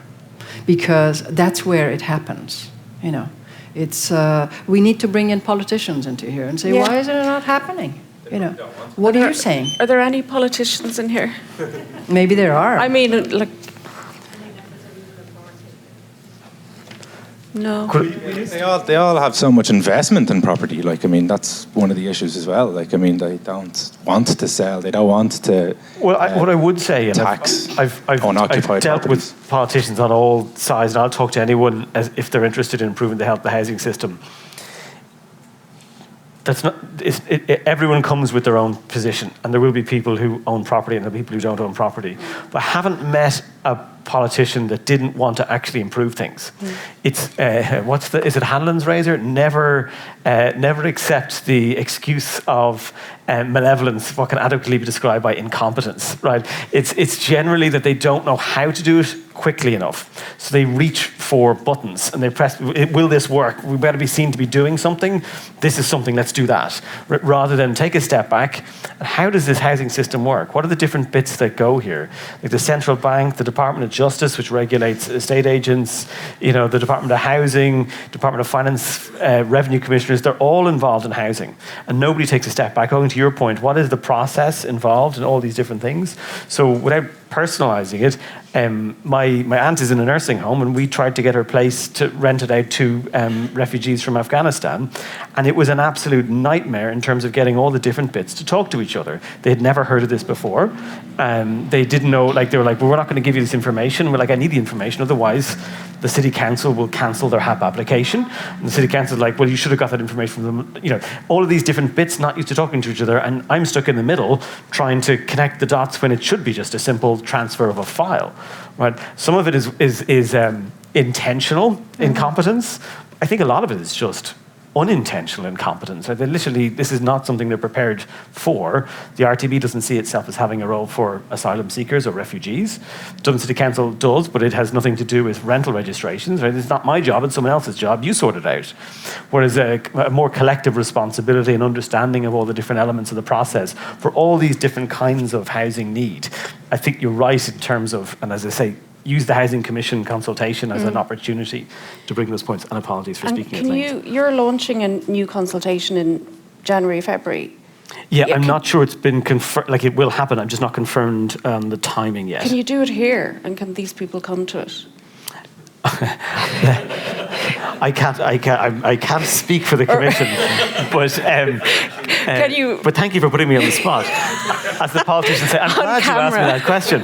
because that's where it happens. It's we need to bring in politicians into here and say, why is it not happening? What are you saying? Are there any politicians in here? Maybe there are. No. They all have so much investment in property. That's one of the issues as well. They don't want to sell. They don't want to. Well, what I would say, and tax I've unoccupied dealt properties. with politicians on all sides, and I'll talk to anyone if they're interested in improving the health of the housing system. That's not. Everyone comes with their own position, and there will be people who own property and there will be people who don't own property. But I haven't met a politician that didn't want to actually improve things. It's is it Hanlon's razor? Never accept the excuse of malevolence, what can adequately be described by incompetence, right? It's generally that they don't know how to do it quickly enough. So they reach for buttons and they press, will this work? We better be seen to be doing something. This is something, let's do that. Rather than take a step back, and how does this housing system work? What are the different bits that go here? Like the central bank, the Department of Justice, which regulates estate agents, the Department of Housing, Department of Finance, Revenue Commissioners, they're all involved in housing. And nobody takes a step back. Going to your point, what is the process involved in all these different things? So without personalising it, my aunt is in a nursing home and we tried to get her place to rent it out to refugees from Afghanistan, and it was an absolute nightmare in terms of getting all the different bits to talk to each other. They had never heard of this before. They didn't know, they were like, well, we're not going to give you this information. We're like, I need the information, otherwise the city council will cancel their HAP application. And the city council is like, well, you should have got that information from them. All of these different bits not used to talking to each other, and I'm stuck in the middle trying to connect the dots when it should be just a simple transfer of a file. Right? Some of it is intentional incompetence. I think a lot of it is just unintentional incompetence. Right? This is not something they're prepared for. The RTB doesn't see itself as having a role for asylum seekers or refugees. Dublin City Council does, but it has nothing to do with rental registrations. Right? It's not my job, it's someone else's job. You sort it out. Whereas a more collective responsibility and understanding of all the different elements of the process for all these different kinds of housing need. I think you're right in terms of, and as I say, use the Housing Commission consultation as an opportunity to bring those points. And apologies for speaking at length. You're launching a new consultation in January, February. Yeah, I'm not sure it's been confirmed. It will happen. I'm just not confirmed the timing yet. Can you do it here, and can these people come to it? I can't speak for the commission, but can you? But thank you for putting me on the spot. As the politician said, I'm glad you asked me that question.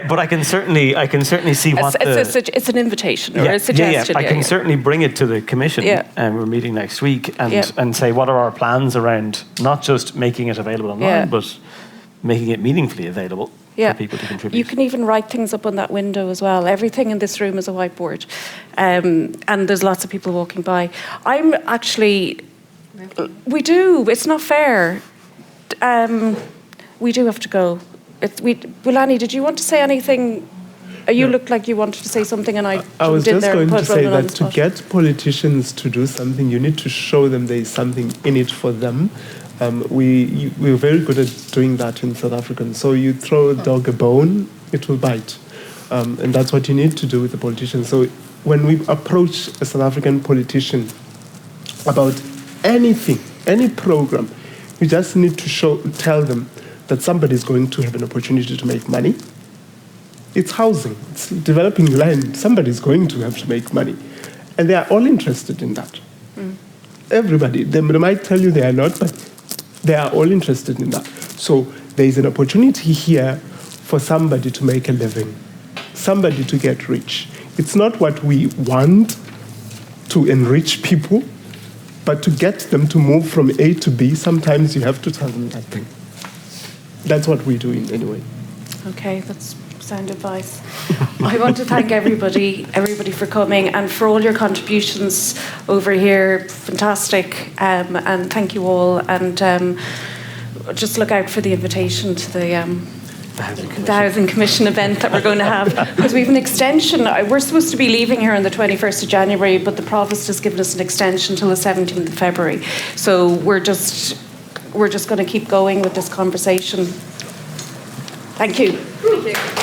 But I can certainly see what it's an invitation or a suggestion. I can certainly bring it to the commission. We're meeting next week and say what are our plans around not just making it available online, but making it meaningfully available. For people to contribute. You can even write things up on that window as well. Everything in this room is a whiteboard. And there's lots of people walking by. We do. It's not fair. We do have to go. Bulelani, did you want to say anything? You looked like you wanted to say something, and I was just going to say Ronan that to get politicians to do something, you need to show them there is something in it for them. We're very good at doing that in South Africa. So you throw a dog a bone, it will bite. And that's what you need to do with the politicians. So when we approach a South African politician about anything, any program, we just need to tell them that somebody's going to have an opportunity to make money. It's housing, it's developing land. Somebody's going to have to make money. And they are all interested in that. Everybody. They might tell you they are not, but they are all interested in that. So there is an opportunity here for somebody to make a living, somebody to get rich. It's not what we want to enrich people, but to get them to move from A to B, sometimes you have to tell them that thing. That's what we do anyway. Okay, that's sound advice. I want to thank everybody for coming and for all your contributions over here. Fantastic, and thank you all. And just look out for the invitation to the Housing Commission event that we're going to have, because we have an extension. We're supposed to be leaving here on the 21st of January, but the Provost has given us an extension till the 17th of February. So we're just going to keep going with this conversation. Thank you. Thank you.